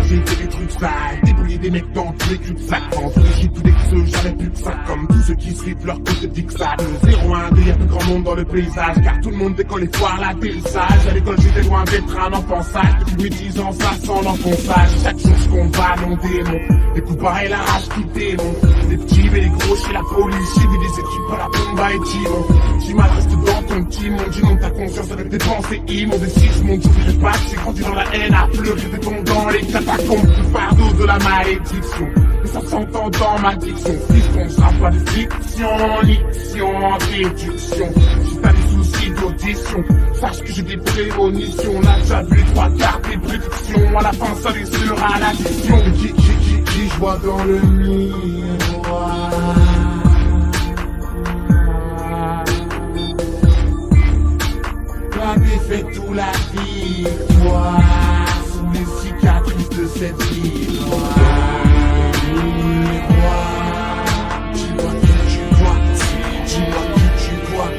F: J'ai fait des trucs sales, débrouillé des mecs dans tous les cul-de-sac. J'ai tous les ceux, j'avais plus que ça. Comme tous ceux qui suivent leur côté dixade. 0-1-2, y'a plus grand monde dans le paysage. Car tout le monde décolle les foires, la sage. À l'école j'étais loin d'être un enfant sage. Depuis mes 10 ans, ça sent l'enfonçage. Chaque jour je combat mon démon. Les coups pareils, la rage qui démon. Les petits et les gros chez la police. J'ai vu des équipes à la bomba et Timon. J'ai mal reste dans ton petit monde. J'inonde ta conscience avec tes pensées immondes. Et si je monte, j'oublierai pas que j'ai grandi dans la haine. À pleurer des tombes dans les catacombes. Le fardeau de la malédiction. Et ça s'entend dans ma diction. Fiston, je rappe pas de fiction, liction, réduction. Si t'as des soucis d'audition, sache que j'ai des prémonitions. On a déjà vu les 3 quarts des prédictions. À la fin, ça lui sera l'addition. Qui je vois dans le miroir. La défaite ou la victoire sont les cicatrices de cette victoire. Dis-moi qui tu vois, dis-moi qui tu vois.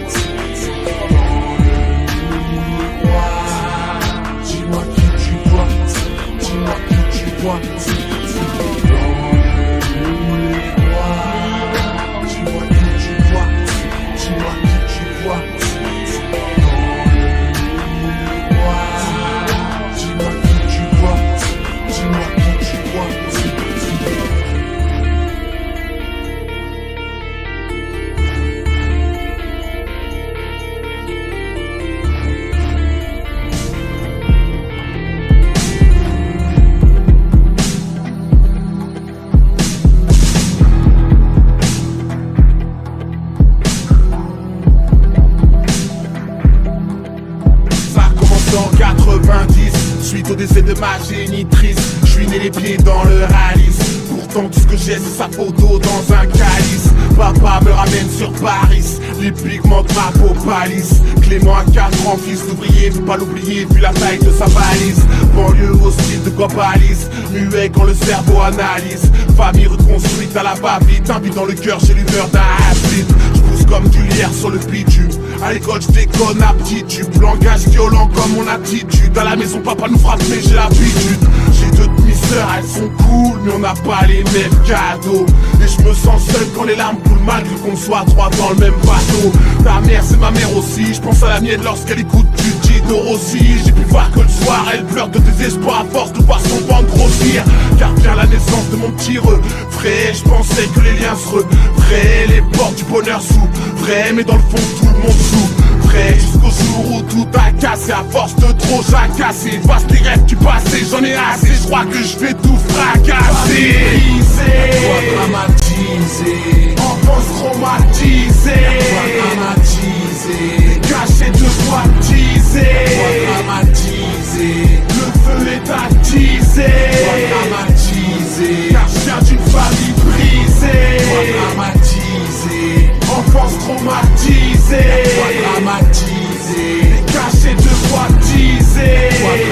F: Dis-moi qui tu vois, dis-moi qui tu vois. Suite au décès de ma génitrice, je suis né les pieds dans le ralice. Pourtant tout ce que j'ai c'est sa photo dans un calice. Papa me ramène sur Paris, les pigments de ma peau pâlisse. Clément a 4 ans, fils d'ouvrier, faut pas l'oublier vu la taille de sa valise. Banlieue hostile de Copalis, muet quand le cerveau analyse. Famille reconstruite à la va-vite, un vide dans le cœur, j'ai l'humeur d'un athlète. Je pousse comme du lierre sur le bitume. À l'école je déconne aptitude, langage violent comme mon attitude. À la maison papa nous frappe mais j'ai l'habitude. J'ai 2 demi-sœurs, elles sont cool mais on n'a pas les mêmes cadeaux. Et je me sens seul quand les larmes coulent malgré qu'on soit 3 dans le même bateau. Ta mère c'est ma mère aussi, je pense à la mienne lorsqu'elle écoute du Tito Rossi. J'ai pu voir que le soir elle pleure de désespoir à force de voir son ventre grossir. Car bien la naissance de mon petit refrain, je pensais que les liens se refraient. Les portes du bonheur s'ouvraient, mais dans le fond tout le monde souffrait. Jusqu'au jour où tout a cassé, à force de trop jacasser. Face les rêves du passé, j'en ai assez, je crois que je vais tout fracasser. Dramatisé, enfance traumatisée, dramatisé, caché de toi teasé, dramatisé, le feu est attisé, dramatisé, car je viens d'une famille brisée, dramatisé, enfance traumatisée, dramatisé, caché de toi teasé,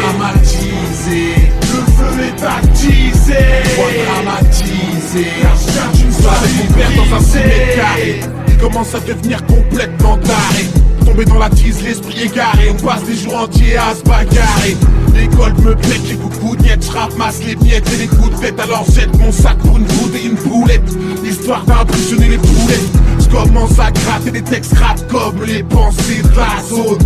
F: dramatisé, le feu est attisé, dramatisé, car je viens d'une famille brisée, dans un cimetière. Il commence à devenir complètement taré. Tombé dans la tise, l'esprit égaré. On passe des jours entiers à se bagarrer. L'école me pète les coups de miettes. J'ramasse les miettes et les coups de tête. Alors jette mon sac pour une boule et une boulette. L'histoire d'impressionner les boulettes.
J: commence à gratter des textes rap comme les pensées de la zone.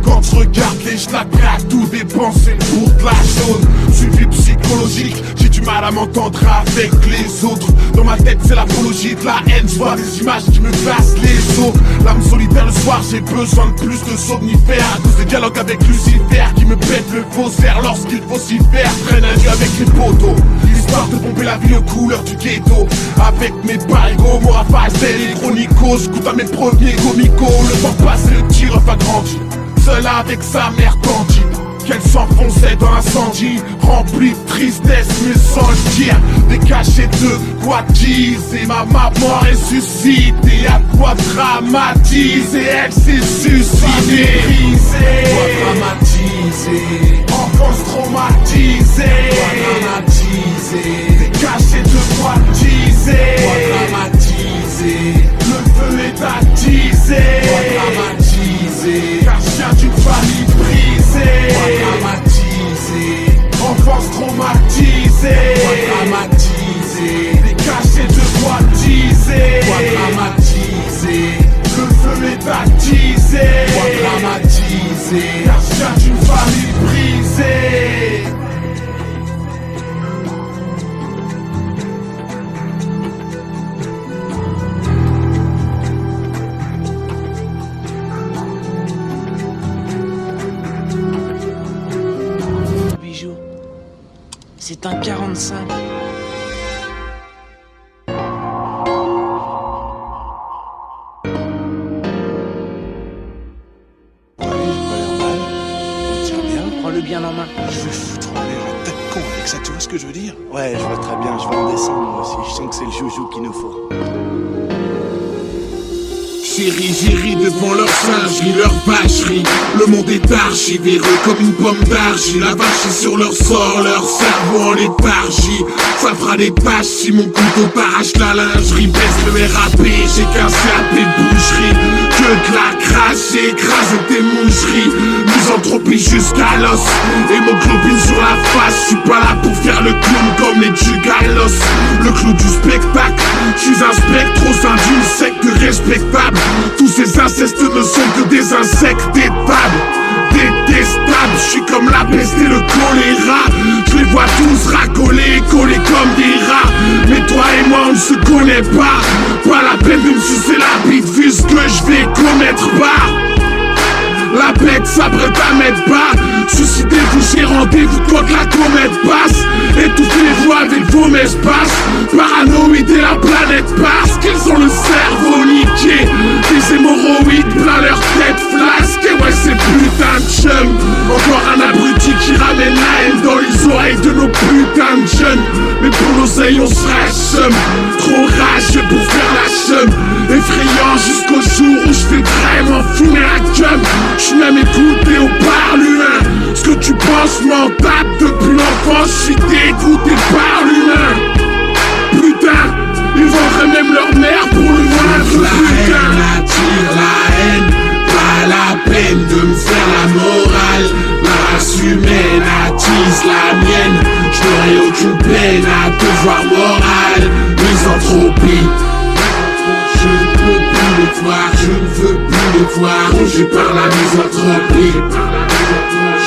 J: Quand je regarde les schlags, à tout dépenser pour de la jaune. Suivi psychologique, j'ai du mal à m'entendre avec les autres. Dans ma tête c'est l'apologie de la haine, je vois des images qui me glacent les os. L'âme solitaire le soir, j'ai besoin de plus de somnifères. À cause des dialogues avec Lucifer qui me pète le faussaire lorsqu'il faut s'y faire. Traîne un jeu avec les poteaux, histoire de pomper la vie aux couleurs du ghetto. Avec mes parigots, mon rafale, les chronicos. J'coute à mes premiers comicos. Le temps passe et le tir a grandi. Seul avec sa mère tendue, qu'elle s'enfonçait dans l'incendie, remplie de tristesse mais sans le dire. Des cachets de quoi diser, ma maman ressuscite. Et à quoi dramatiser, elle s'est suicidée. Quoi dramatiser, enfance traumatisée. Quoi dramatiser, des cachets de quoi diser. Quoi dramatiser, le feu est attisé. Quoi dramatiser, car je viens d'une famille brisée. Quoi dramatiser, enfance traumatisée. Quoi dramatiser, des cachets de quoi diser. Quoi dramatiser, le feu est attisé. Quoi dramatiser, car je viens d'une famille brisée.
L: C'est un 45. Prends-le bien en main.
M: Je vais foutre en l'air la tête con avec ça, tu vois ce que je veux dire? Ouais, je vois très bien, je vais en descendre moi aussi, je sens que c'est le joujou qu'il nous faut.
J: J'ai ri devant leur singerie, leur vacherie. Le monde est archivé, comme une pomme d'argile. La vache est sur leur sort, leur cerveau en léthargie. Ça fera des taches si mon couteau t'arrache la lingerie. Baisse le RAP, j'ai cassé à tes boucheries. Que de la crasse, j'ai écrasé tes moucheries. Misanthropie jusqu'à l'os, hémoglobine sur la face. Je suis pas là pour faire le clown comme les Jugalos. Le clou du spectacle, je suis un spectre au sein d'une secte respectable. Tous ces incestes ne sont que des insectes d'étable. Détestable, je suis comme la peste et le choléra. Je les vois tous racoler, collés comme des rats. Mais toi et moi on ne se connaît pas. Pas la peine de me sucer la bite vu ce que je vais commettre pas. La bête s'apprête à mettre bas. Suicidez-vous, j'ai rendez-vous quand la comète passe. Étouffez-vous avec vos espaces. Paranoïde et la planète parce qu'ils ont le cerveau niqué. Des hémorroïdes plein leur tête flasque. Et ouais c'est putain de chum. Encore un abruti qui ramène la haine dans les oreilles de nos putains de jeunes. Mais pour l'oseille on sera chum. Trop rageux pour faire la chum. Effrayant jusqu'au jour où je fais vraiment fumer la cum. J'suis même écouté au parle humain. Ce que tu penses m'en tape depuis l'enfance. J'suis dégoûté par l'humain. Putain, ils vendraient même leur mère pour le moindre la putain. Haine attire la haine. Pas la peine de me faire la morale. La race humaine attise la mienne. J'n'aurai aucune peine à te voir morale. Misanthropie. Je ne peux plus les voir, je ne veux plus les voir, rongé par la misanthropie.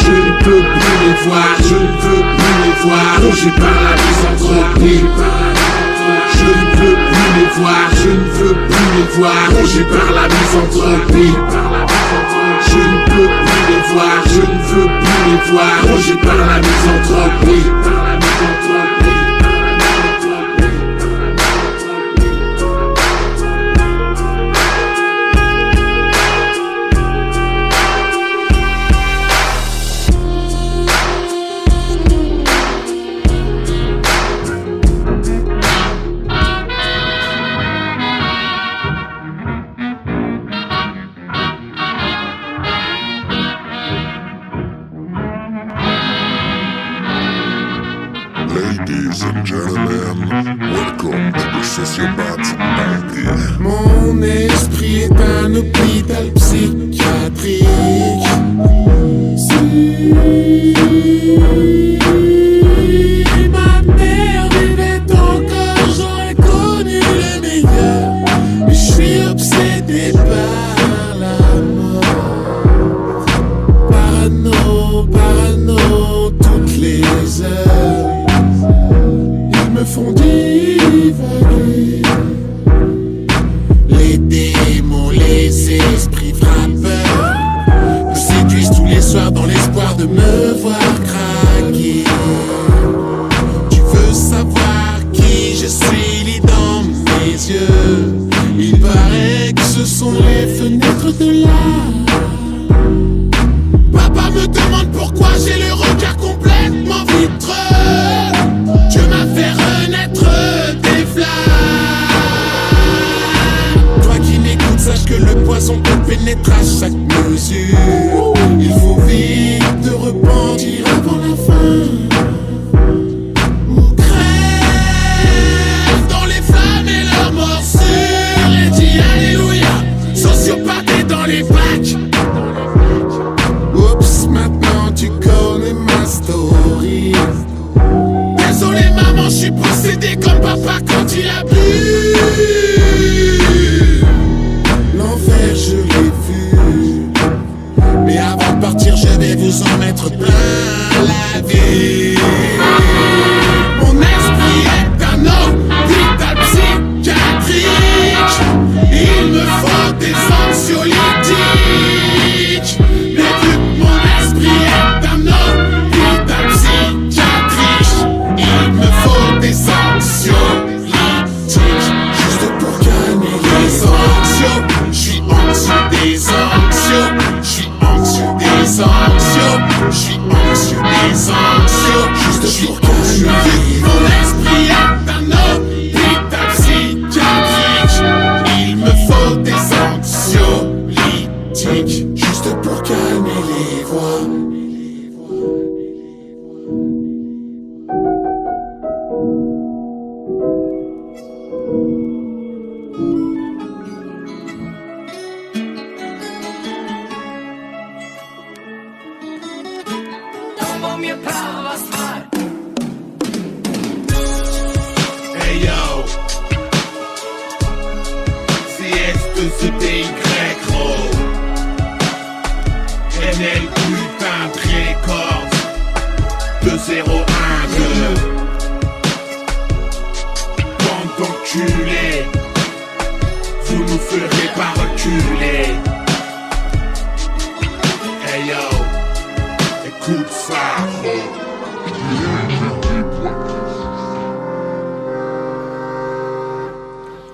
J: Je ne peux plus les voir, je ne veux plus les voir, rongé par la misanthropie. Je ne peux plus les voir, je ne veux plus les voir, rongé par la misanthropie. Je ne peux plus les voir, je ne veux plus les voir, rongé par la misanthropie.
F: Ladies and gentlemen, welcome to the Sociopath Party.
J: Mon esprit est un hôpital psychiatrique. Si ma mère vivait encore, j'aurais connu le meilleur. Mais je suis obsédé
G: ce sont les fenêtres de l'art. Papa me demande pourquoi j'ai le regard complètement vitreux. Dieu m'a fait renaître des flammes. Toi qui m'écoutes, sache que le poison te pénètre à chaque mesure. Il faut vite te repentir avant la fin. Ou crève dans les flammes et leurs morsures. Et dis alléluia, sociopathe est dans les bacs. Oups, maintenant tu connais ma story. Désolé maman, je suis possédé comme papa quand il a bu. L'enfer je l'ai vu. Mais avant de partir je vais vous en mettre plein la vie. Mon esprit est un hôpital psychiatrique. Il me faut des anxiolytiques. Mais vu que mon esprit est un hôpital psychiatrique, il me faut des anxiolytiques. Juste pour calmer les anxios. J'suis anxieux des anxios. J'suis anxieux des anxios. J'suis anxieux des anxios. Juste pour calmer. Mon esprit est un hôpital psychiatrique. Il me faut des anxiolytiques. Juste pour calmer les voix. Hey yo, CSTCTY NL putain de records 2012. Bande d'enculés, vous nous ferez pas reculer. Hey yo, écoute ça.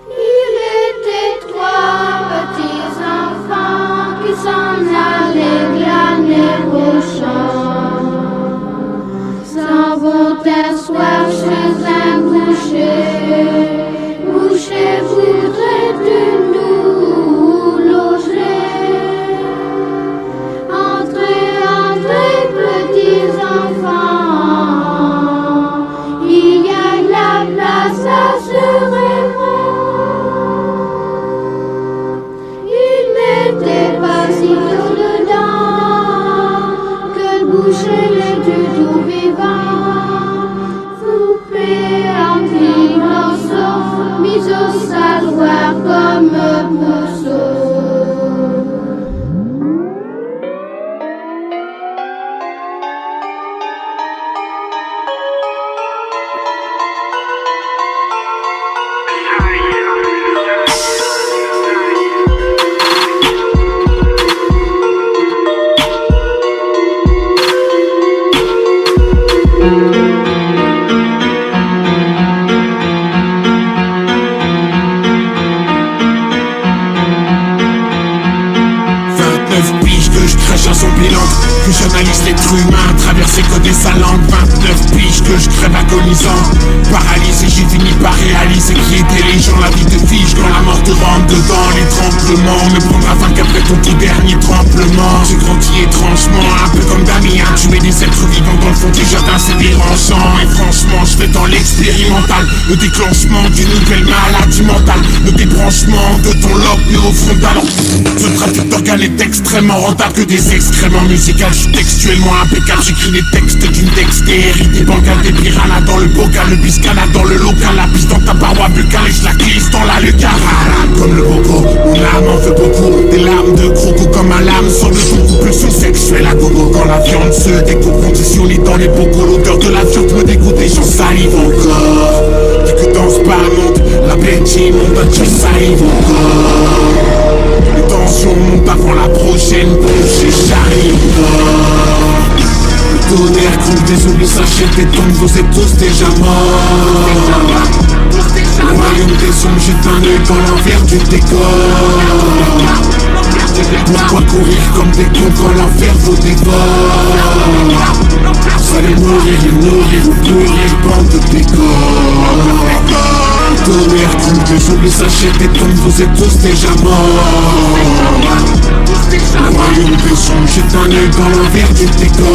H: Il était trois petits enfants qui s'en allaient glaner au champ. S'en vont t'asseoir chez un boucher. Boucher voudrais-tu nous loger? Entrez, entrez, petits enfants. Il y a de la place, assurément. Il n'était pas si tôt dedans que le boucher les tue tout vivant. Coupé en petits morceaux, mis au saloir comme mousseau.
G: Que j'analyse l'être humain, traverser coder sa langue. 29 piges que je crève agonisant. Paralysé, j'ai fini par réaliser qui étaient les gens. La vie te fige quand la mort te rentre dedans. Les tremblements ne prendra fin qu'après ton tout dernier tremblement. J'ai grandi étrangement, un peu comme Damien. Tuer des êtres vivants dans le fond des jardins, c'est dérangeant. Et franchement, je fais dans l'expérimental le déclenchement d'une nouvelle maladie mentale. Le débranchement de ton lobe néo-frontal. Ce trafic d'organes est extrêmement rentable que des excréments musicaux. Je suis textuellement impeccable, j'écris des textes d'une dextérité bancale. Des piranhas dans le bocal, le biscana dans le local. La piste dans ta paroi buccale et je la glisse dans la lucarne. Comme le bobo, mon âme en veut beaucoup. Des larmes de croco comme un lame sort de ton compulsion sexuelle à gogo. Quand la viande se découpe, conditionnée dans les bocaux. L'odeur de la viande me dégoûte et j'en salive encore. Dès que dans ce bar monte, l'appétit monte, je salive encore. Les tensions montent avant la prochaine bouchée, j'arrive. Le tonnerre groupe des oublis s'achète et tombe, vous êtes tous déjà morts. Le royaume des ombres jette un œil dans l'envers du décor.
C: allez mourir et nourrir ou pourrir, bande de pécores. Tonnerre, toutes les zombies s'achètent et tombent, vous êtes tous déjà morts. Le royaume des ombres jette un œil dans l'envers du décor.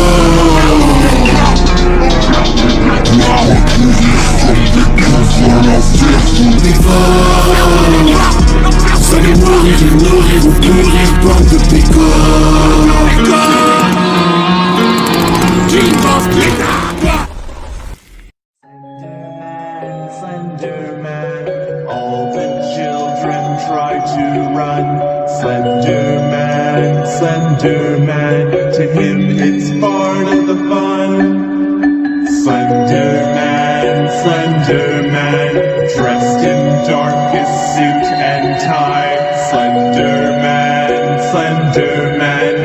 C: Vous allez mourir et nourrir ou pourrir, bande de pécores. King of Glitter.
N: Slenderman, all the children try to run. Slenderman, Slenderman, to him it's part of the fun. Slenderman, Slenderman, dressed in darkest suit and tie. Slenderman, Slenderman,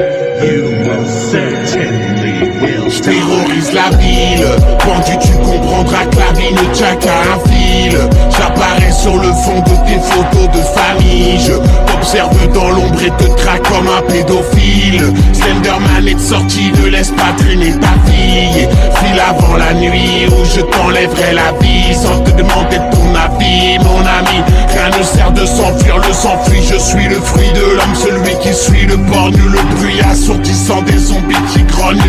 N: you will certainly will.
C: Je terrorise la ville, pendu tu comprendras que la vie ne tient qu'à un fil. J'apparais sur le fond de tes photos de famille. Je t'observe dans l'ombre et te traque comme un pédophile. Slenderman est sorti de laisse pas traîner ta fille. File avant la nuit où je t'enlèverai la vie sans te demander ton avis, mon ami. Rien ne sert de s'enfuir, le sang fuit. Je suis le fruit de l'homme, celui qui suit le port nu, le bruit assourdissant des zombies qui grognent.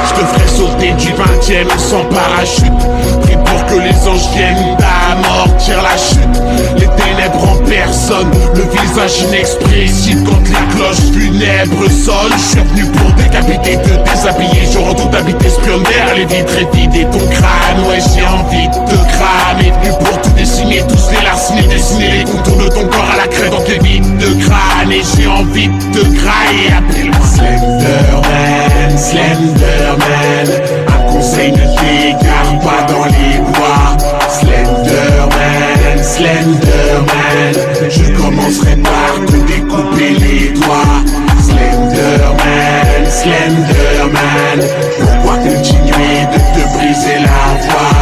C: Je te ferai sauter du 20e sans parachute. Prie pour que les anges viennent d'amortir la chute. Les ténèbres en personne, le visage inexpressif quand les cloches funèbres sonnent. Je suis venu pour décapiter, te déshabiller. Je redoute habiter, espionnaire, les vitres et vider ton crâne. Ouais, j'ai envie de te cramer. Venu pour tout dessiner, tous les larciner, dessiner les contours de ton corps à la craie dans tes vides de crâne. Et j'ai envie de te grailler, appelle-moi Slenderman, Slenderman. Un conseil, ne t'égare pas dans les bois. Slenderman, Slenderman, je commencerai par te découper les doigts. Slenderman, Slenderman, pourquoi continuer de te briser la voix?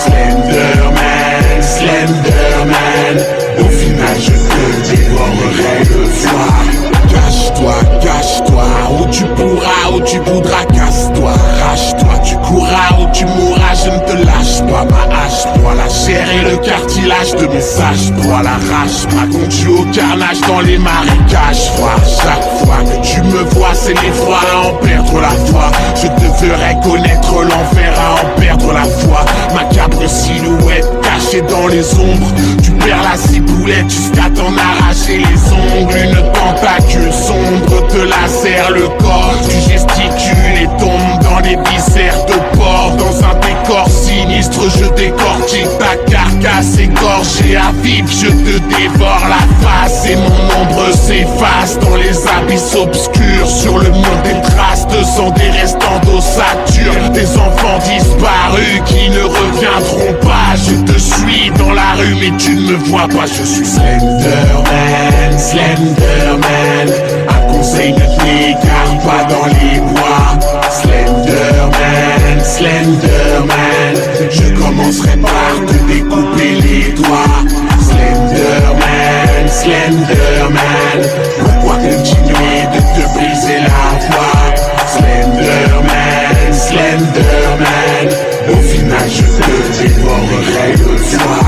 C: Slenderman, Slenderman, au final je te dévorerai le foie. Cache-toi, cache-toi, où tu pourras, où tu voudras, casse-toi. Arrache-toi, tu courras, où tu mourras, je ne te lâche pas. Ma hache broie la chair et le cartilage de mes sages broie la rage. Ma conduit au carnage dans les marécages froids. Chaque fois que tu me vois, c'est l'effroi à en perdre la foi. Je te ferai connaître l'enfer à en perdre la foi. Macabre silhouette cachée dans les ombres. Tu perds la ciboulette jusqu'à t'en arracher les ongles. Une tentacule sombre te lacère le corps. Tu gesticules et tombes dans les viscères de porc. Dans un décor sinistre, je décortique ta carcasse égorgée à vif. Je te dévore la face et mon ombre s'efface dans les abysses obscurs. Sur le mur des traces de sang, des restants d'ossature. Des enfants disparus qui ne reviendront pas. Je te suis dans la rue mais tu ne me vois pas. Je suis Slenderman, Slenderman. Un conseil, ne t'égare pas dans les bois. Slenderman, Slenderman, je commencerai par te découper les doigts. Slenderman, Slenderman, pourquoi continuer de te briser la voix? Slenderman, Slenderman, au final je te dévorerai le foie.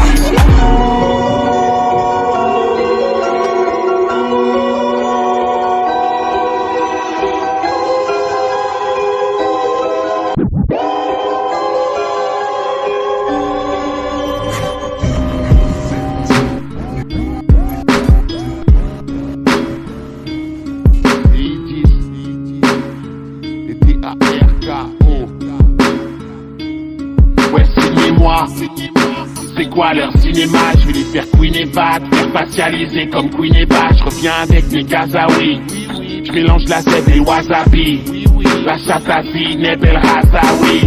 C: C'est quoi leur cinéma? Je vais les faire Queen et Bat, faire facialiser comme Queen et Bat. Je reviens avec mes Gazaouis. Je mélange la zèbre et le wasabi. La chatte à Zineb El Razaoui.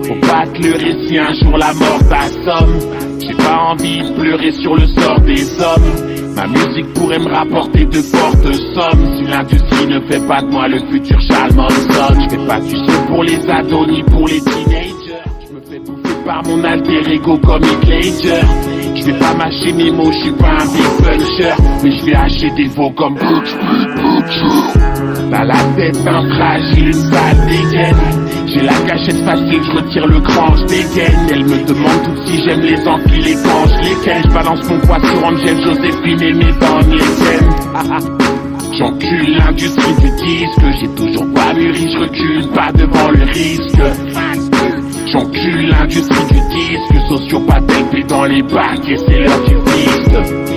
C: Faut pas te leurrer si un jour la mort t'assomme. J'ai pas envie de pleurer sur le sort des hommes. Ma musique pourrait me rapporter de fortes sommes. Si l'industrie ne fait pas de moi le futur Charles Manson. Je fais pas du son pour les ados ni pour les teenagers. Je me fais bouffer par mon alter ego comme Heath Ledger.
O: Je vais pas mâcher mes mots, je suis pas un big puncher, mais je vais hacher des veaux comme Butch. T'as la tête d'un fragile, une sale dégaine. J'ai la cachette facile, je retire le cran, je dégaine. Elle me demande tout si j'aime les enfiler quand je les ken. Je balance mon poids sur Angel, Joséphine et mes dents les tiennes. J'encule l'industrie du disque, j'ai toujours pas mûri, je recule pas devant le risque. J'encule l'industrie du disque, sociopathe LP dans les bacs et c'est l'heure du fist.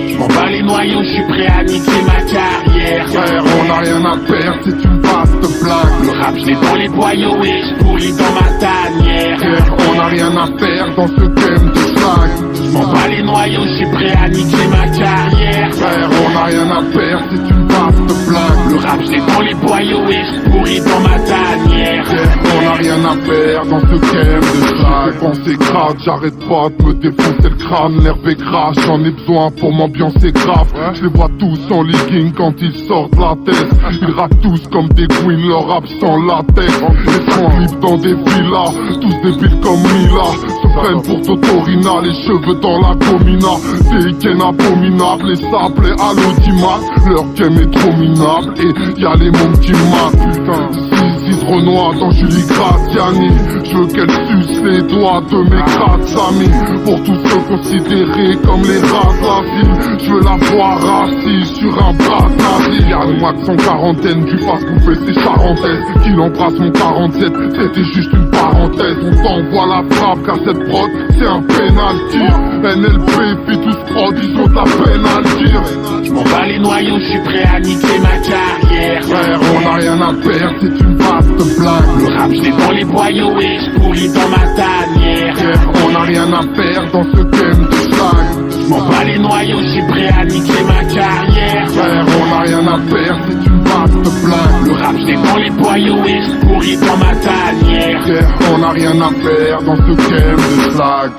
O: J'm'en bats les noyaux, je suis prêt à niquer ma carrière.
F: Frère, on n'a rien à perdre, c'est une vaste blague.
O: Le rap, je l'ai dans les boyaux et je pourris dans ma tanière.
F: Frère, on n'a rien à faire dans ce game de flag.
O: J'm'en bats les noyaux, je suis prêt à niquer ma carrière.
F: Frère, on n'a rien à perdre, c'est une vaste blague.
O: Le rap, je l'ai dans les boyaux et je pourris dans ma tanière.
F: Frère, on n'a rien à faire dans ce game de flag. Mes pensées grattent, j'arrête pas de me défoncer le crâne. L'herbe est grasse, j'en ai besoin pour m'ambiancer grave. Je les vois tous en legging quand ils sortent la tête. Ils rappent tous comme des queens, leur rap sans latex. Les clips dans des villas, tous débiles comme Mila. Se prennent pour Totorina, les cheveux dans la gomina. Des ken abominables, les sables et à l'audimat. Leur game est trop minable et y'a les mômes qui matent. Putain, Renoir dans Julie Graziani. Je veux qu'elle suce les doigts de mes grattes amis. Pour tous ceux considérés comme les rats de la ville, je veux la voir assise sur un bras nazi. Y'a le max en quarantaine, du fasse bouffer ses charentaises. Qu'il embrasse mon 47, c'était juste une parenthèse. On t'envoie la frappe car cette prod c'est un penalty. NLP fit tous prod, ils ont de la peine à le dire.
O: J'm'en bats les noyaux, je suis prêt à niquer ma carrière.
F: Frère, on n'a rien à perdre, c'est une vaste blague.
O: Le rap, je l'ai dans les boyaux et je pourris dans ma tanière.
F: Frère, on n'a rien à faire dans ce game de flag.
O: J'm'en bats les noyaux, je suis prêt à niquer ma carrière.
F: Frère, on n'a rien à faire, c'est une vaste blague.
O: Le rap, je l'ai dans les boyaux et je pourris dans ma tanière.
F: Frère, on n'a rien à faire dans ce game de flag.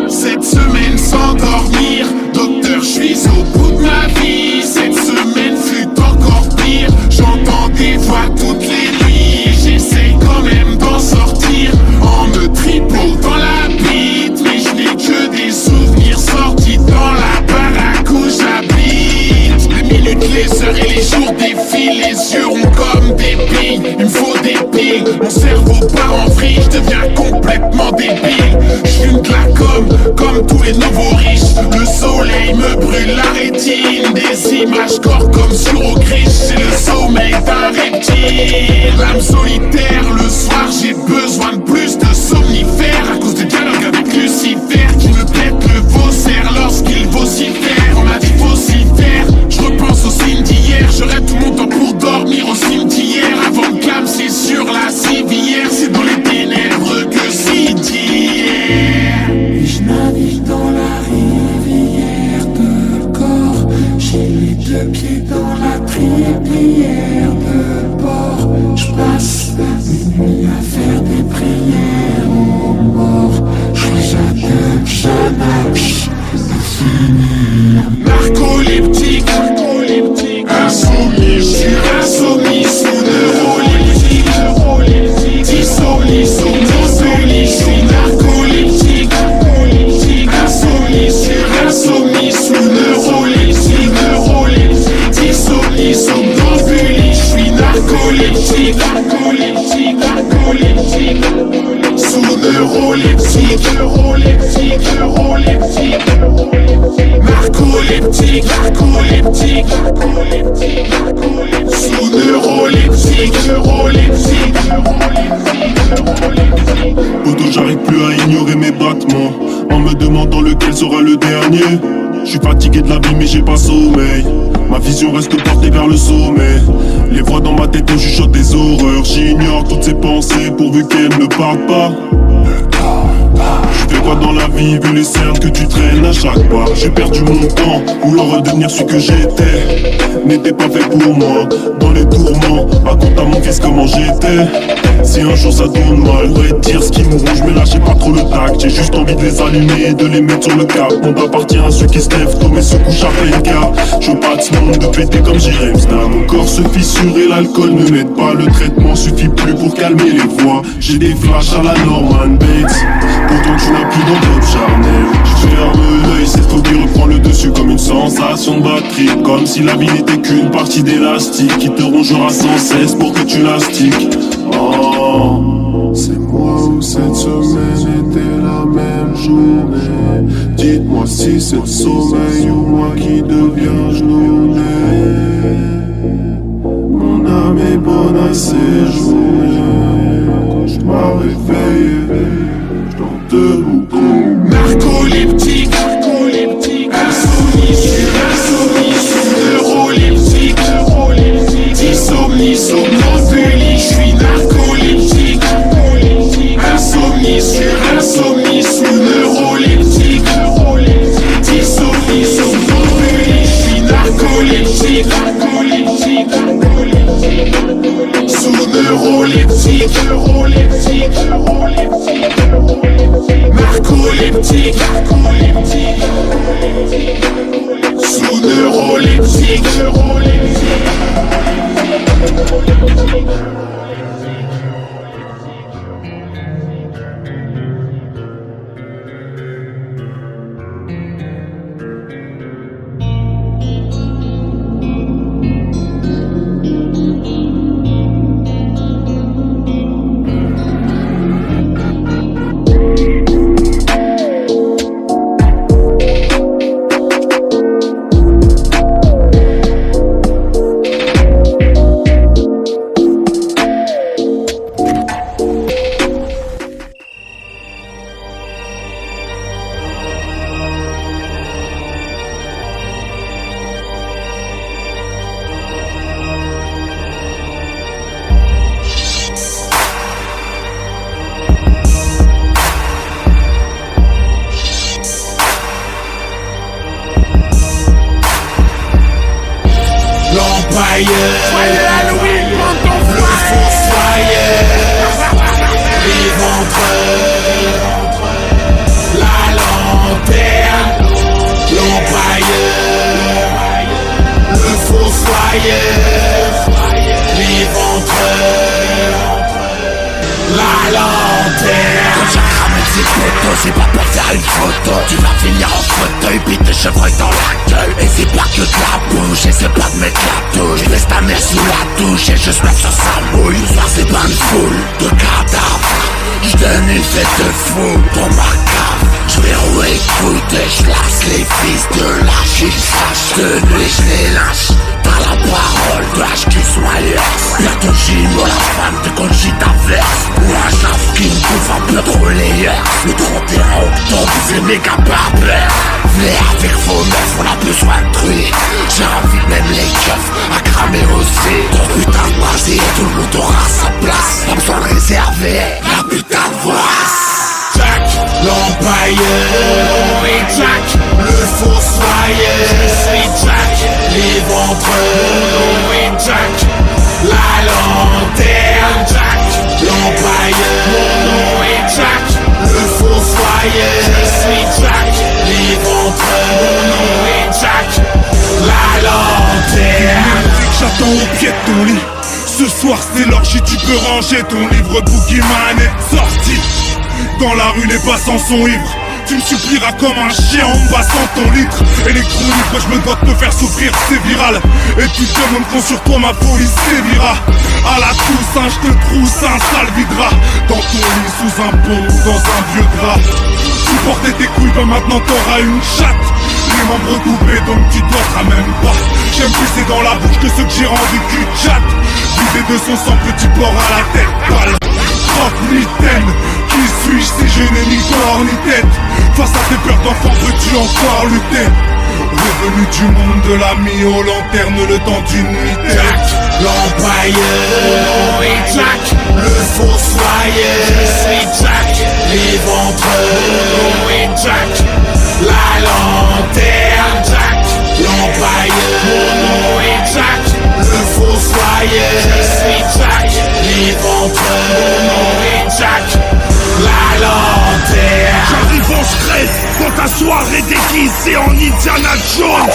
G: Cette semaine sans dormir, docteur, je suis au bout de ma vie. Cette semaine fut encore pire, j'entends des voix toutes les nuits. J'essaye quand même d'en sortir en me tripant dans la bite. Mais je n'ai que des souvenirs sortis dans la baraque où j'habite. Les minutes, les heures et les jours défilent, les yeux ronds comme des billes. Il me faut des piles, mon cerveau part en vrille, je deviens complètement débile. Je fume de la comme tous les nouveaux riches. Le soleil me brûle la rétine, des images corps comme sur au gris. C'est le sommeil d'un reptile. L'âme solitaire, le soir j'ai besoin de plus de somnifères. À cause des dialogues avec Lucifer qui me pète le faussaire lorsqu'il vocifère. On m'a dit vocifère, je repense au signe d'hier. Je rêve tout mon temps pour dormir au cimetière. Avant de clamser sur la civière, c'est dans les ténèbres que si d'hier.
P: Je navigue dans la rivière de corps. J'ai les deux pieds dans la triplière de bord. Je passe mes nuits à faire des prières aux morts. J'anache,
G: narcoleptique, insomnie, insomnie sous neuroleptique. Dissomnie, somnosolie, je suis narcoleptique. Insomnie sous neuroleptique. Dissomnie, somnambulie, je suis narcoleptique. Sous neuroleptique. Narcoleptique. Sous neuroleptique.
I: Poto, j'arrive plus à ignorer mes battements en me demandant lequel sera le dernier. Je suis fatigué de la vie mais j'ai pas sommeil. Ma vision reste portée vers le sommet. Les voix dans ma tête me chuchotent des horreurs. J'ignore toutes ces pensées pourvu qu'elles ne partent pas. Je fais quoi dans la vie vu les cernes que tu traînes à chaque pas? J'ai perdu mon temps, vouloir redevenir ce que j'étais n'était pas fait pour moi. Dans les tourments, raconte à mon fils comment j'étais. si un jour ça tourne mal, pourrais te dire ce qui me ronge, mais là j'ai pas trop le tact. J'ai juste envie de les allumer et de les mettre sur le cap. On appartient à ceux qui se lèvent tôt mais se couchent à plein quart. Je veux pas de ce monde de péter comme J-Rems. Mon corps se fissure et l'alcool ne m'aide pas. Le traitement suffit plus pour calmer les voix. J'ai des flashs à la Norman Bates. Pourtant tu n'as plus d'enveloppe charnelle. Je ferme l'œil, cette phobie reprend le dessus comme une sensation de batterie. Comme si la vie n'était qu'une partie d'élastique qui te rongera sans cesse pour que tu l'astiques. Oh, c'est moi ou cette semaine était la même journée. Dites-moi si c'est le sommeil ou moi qui deviens genoux. Mon âme est bonne à séjourner. Quand je m'en réveille, je dors debout.
C: Narcoleptique, insomnie sur insomnie, neuroleptique, dysomnie, somnambulie, je suis narcoleptique. Insomnie sur insomnie, sous neuroleptique, dysomnie, somnambulie, je suis narcoleptique. Sous neuroleptique, narcoleptique, sous neuroleptique. Joyeux Halloween, le fossoyeur, les ventreurs, la lanterne, l'empailleur, le fossoyeur, les ventreurs, la lanterne.
Q: Quand j'ai cramé tes potos, c'est pas pour faire une photo. Tu vas finir en fauteuil, puis tes chevreuils dans la gueule. Et c'est pas que de la bouche, et c'est pas de mettre la touche. Je laisse ta mère sous la douche et je se mets sur sa mouille. Ce soir c'est pas une foule de cadavres. Je donne une fête de fou dans ma cave. Je vais rouer coude et je lasse les fils de lâche. Ils sachent de nuit, je les lâche. T'as la parole de HQ Myers. Bientôt Jim ou la femme de Conchita Verse. Ou un chaf qui me bouffe un peu trop les airs. Le 31 octobre c'est méga barbare. Venez avec vos meufs, on a besoin de truie. J'ai envie de même les keufs à cramer aussi. Ton putain de brasier, tout le monde aura sa place. Pas besoin de réserver la putain de voix.
C: Jack, l'empailleur, et Jack, le fossoyeur. Je suis Jack, les ventreurs, et Jack, la lanterne. Jack, l'empailleur, mon nom est Jack, le fossoyeur. Je suis Jack, les ventreurs, mon nom est Jack, la lanterne.
I: J'attends au pied de ton lit. Ce soir c'est l'orgie, tu peux ranger ton livre. Boogeyman est sorti. Dans la rue les passants sont ivres. Tu me supplieras comme un chien en me passant ton litre. Électronique, moi je me dois de te faire souffrir, c'est viral. Et tu te demandes quand sur toi ma folie sévira. À la Toussaint, je te trousse un sale vidra. Dans ton lit, sous un pont, dans un vieux drap. Tu portais tes couilles, ben maintenant t'auras une chatte. Les membres coupés, donc tu t'oseras même pas. J'aime pisser dans la bouche que ceux que j'ai rendu cul de chatte. Vidé de son sang, petit porc à la tête, balle. Mitaine, qui suis-je si je n'ai ni corps ni tête? Face à tes peurs d'enfant, peux-tu encore lutter? Revenu du monde de l'ami aux lanternes, le temps d'une nuit.
C: Jack, l'empailleur, et Jack, le fossoyeur. Je suis Jack, les ventreurs, et Jack, la lanterne. Jack, l'empailleur, mon nom est Jack, le fossoyeur. Je suis Jack, les ventreurs.
Q: l'éventreur, mon nom est Jack, la lanterne.
J: J'arrive en secret dans ta soirée déguisée en Indiana Jones.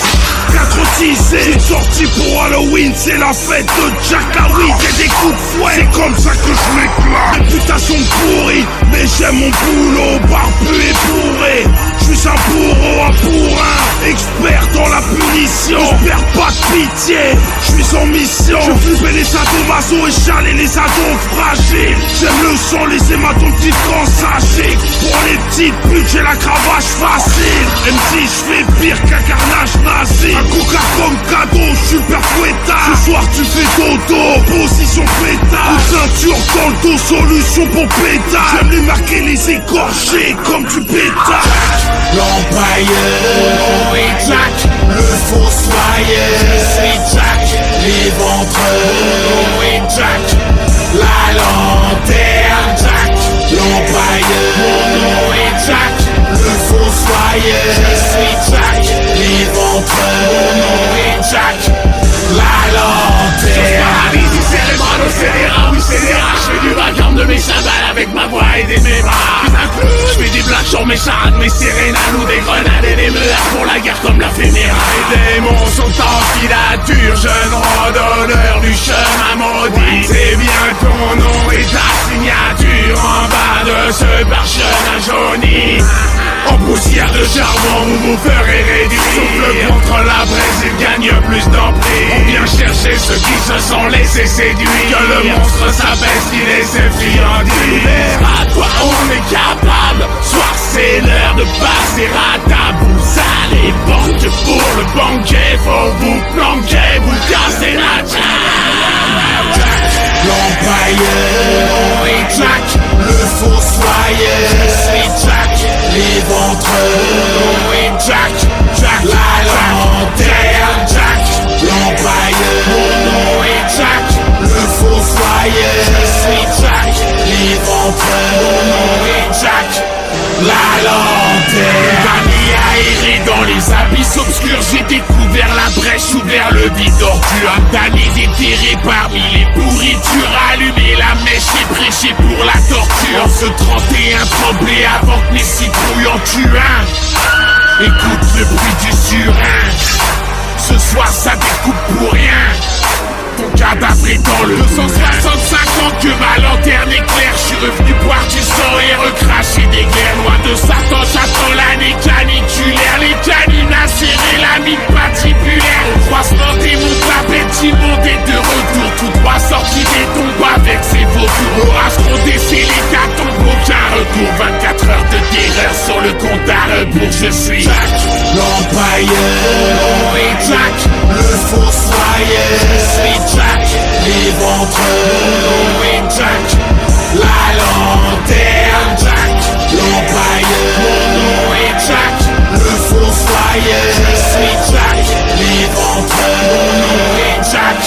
J: 4 teasés, j'ai sorti pour Halloween, c'est la fête de Jack, la weed et des coups de fouet. C'est comme ça que je m'éclate. Réputation pourrie, mais j'aime mon boulot, barbu et bourré. Je suis un bourreau, un bourrin, expert dans la punition. Je perds pas de pitié, je suis en mission. Je flippais les sadomaso et chaler les ados fragiles. J'aime le sang, les hématomes petites sachets. Pour les petites putes, j'ai la cravache facile. Même si je fais pire qu'un carnage nazi. Un coca comme cadeau, super fouettard. Ce soir tu fais dodo, position pétard. Une ceinture dans le dos, solution pour pétard. J'aime lui marquer les écorchés comme du pétard.
Q: L'empailleur et Jack, le fossoyeur, je suis Jack, l'éventreur et Jack, la lanterne, Jack, l'empailleur et Jack, le fossoyeur, je suis Jack, l'éventreur et Jack, la lanterne.
O: Paralysie cérébrale au scélérat, oui c'est les rats. Je fais du vacarme de mes cymbales avec ma voix et des mes bras. Je fais des blagues sur mes charades, mes sérénales ou des grenades et des meurs pour la guerre comme la fédérale. Les démons sont en filature, jeune randonneur du chemin maudit. C'est bien ton nom et ta signature en bas de ce parchemin jauni. En poussière de charbon, vous vous ferez réduire. Souffle contre la braise, il gagne plus d'emprise. On vient chercher ceux qui se sont laissés séduire. Que le monstre s'abaisse, il et ses friandises. À toi on est capable, soir c'est l'heure de passer à tabou. Ça les banques pour le banquet, faut vous planquer, vous casser la tête.
Q: L'empailleur et Jack, le fossoyeur, je suis Jack, l'éventreur et Jack, Jack, la lanterne, Jack, l'empailleur et Jack, le fossoyeur, je suis Jack, l'éventreur et Jack, la lanterne.
O: Famille aérée dans les abysses obscurs, j'ai découvert la brèche, ouvert le vide d'ordure. Damné déterré parmi les pourritures, allumé la mèche et prêché pour la torture. En ce 31 tremblé avant que mes citrouilles en tuent un. Écoute le bruit du surin, ce soir ça découpe pour rien. Ton cadavre est dans le 265 ans que ma lanterne éclaire. Je suis revenu boire du sang et recracher des guerres. Loin de Satan, j'attends l'année caniculaire. Les canines acérées, la mine patibulaire. Au croisement des monts, l'appétit monté de retour. Tout droit sorti des tombes avec ses vautours. Orage condensé, les catombes, aucun retour. 24 heures de terreur sur le compte à rebours. Je suis Jack,
Q: l'empailleur et Jack, le fossoyeur, je suis Jack, l'éventreur et Jack, la lanterne, Jack, l'empailleur et Jack, le fossoyeur, je suis Jack, l'éventreur et Jack.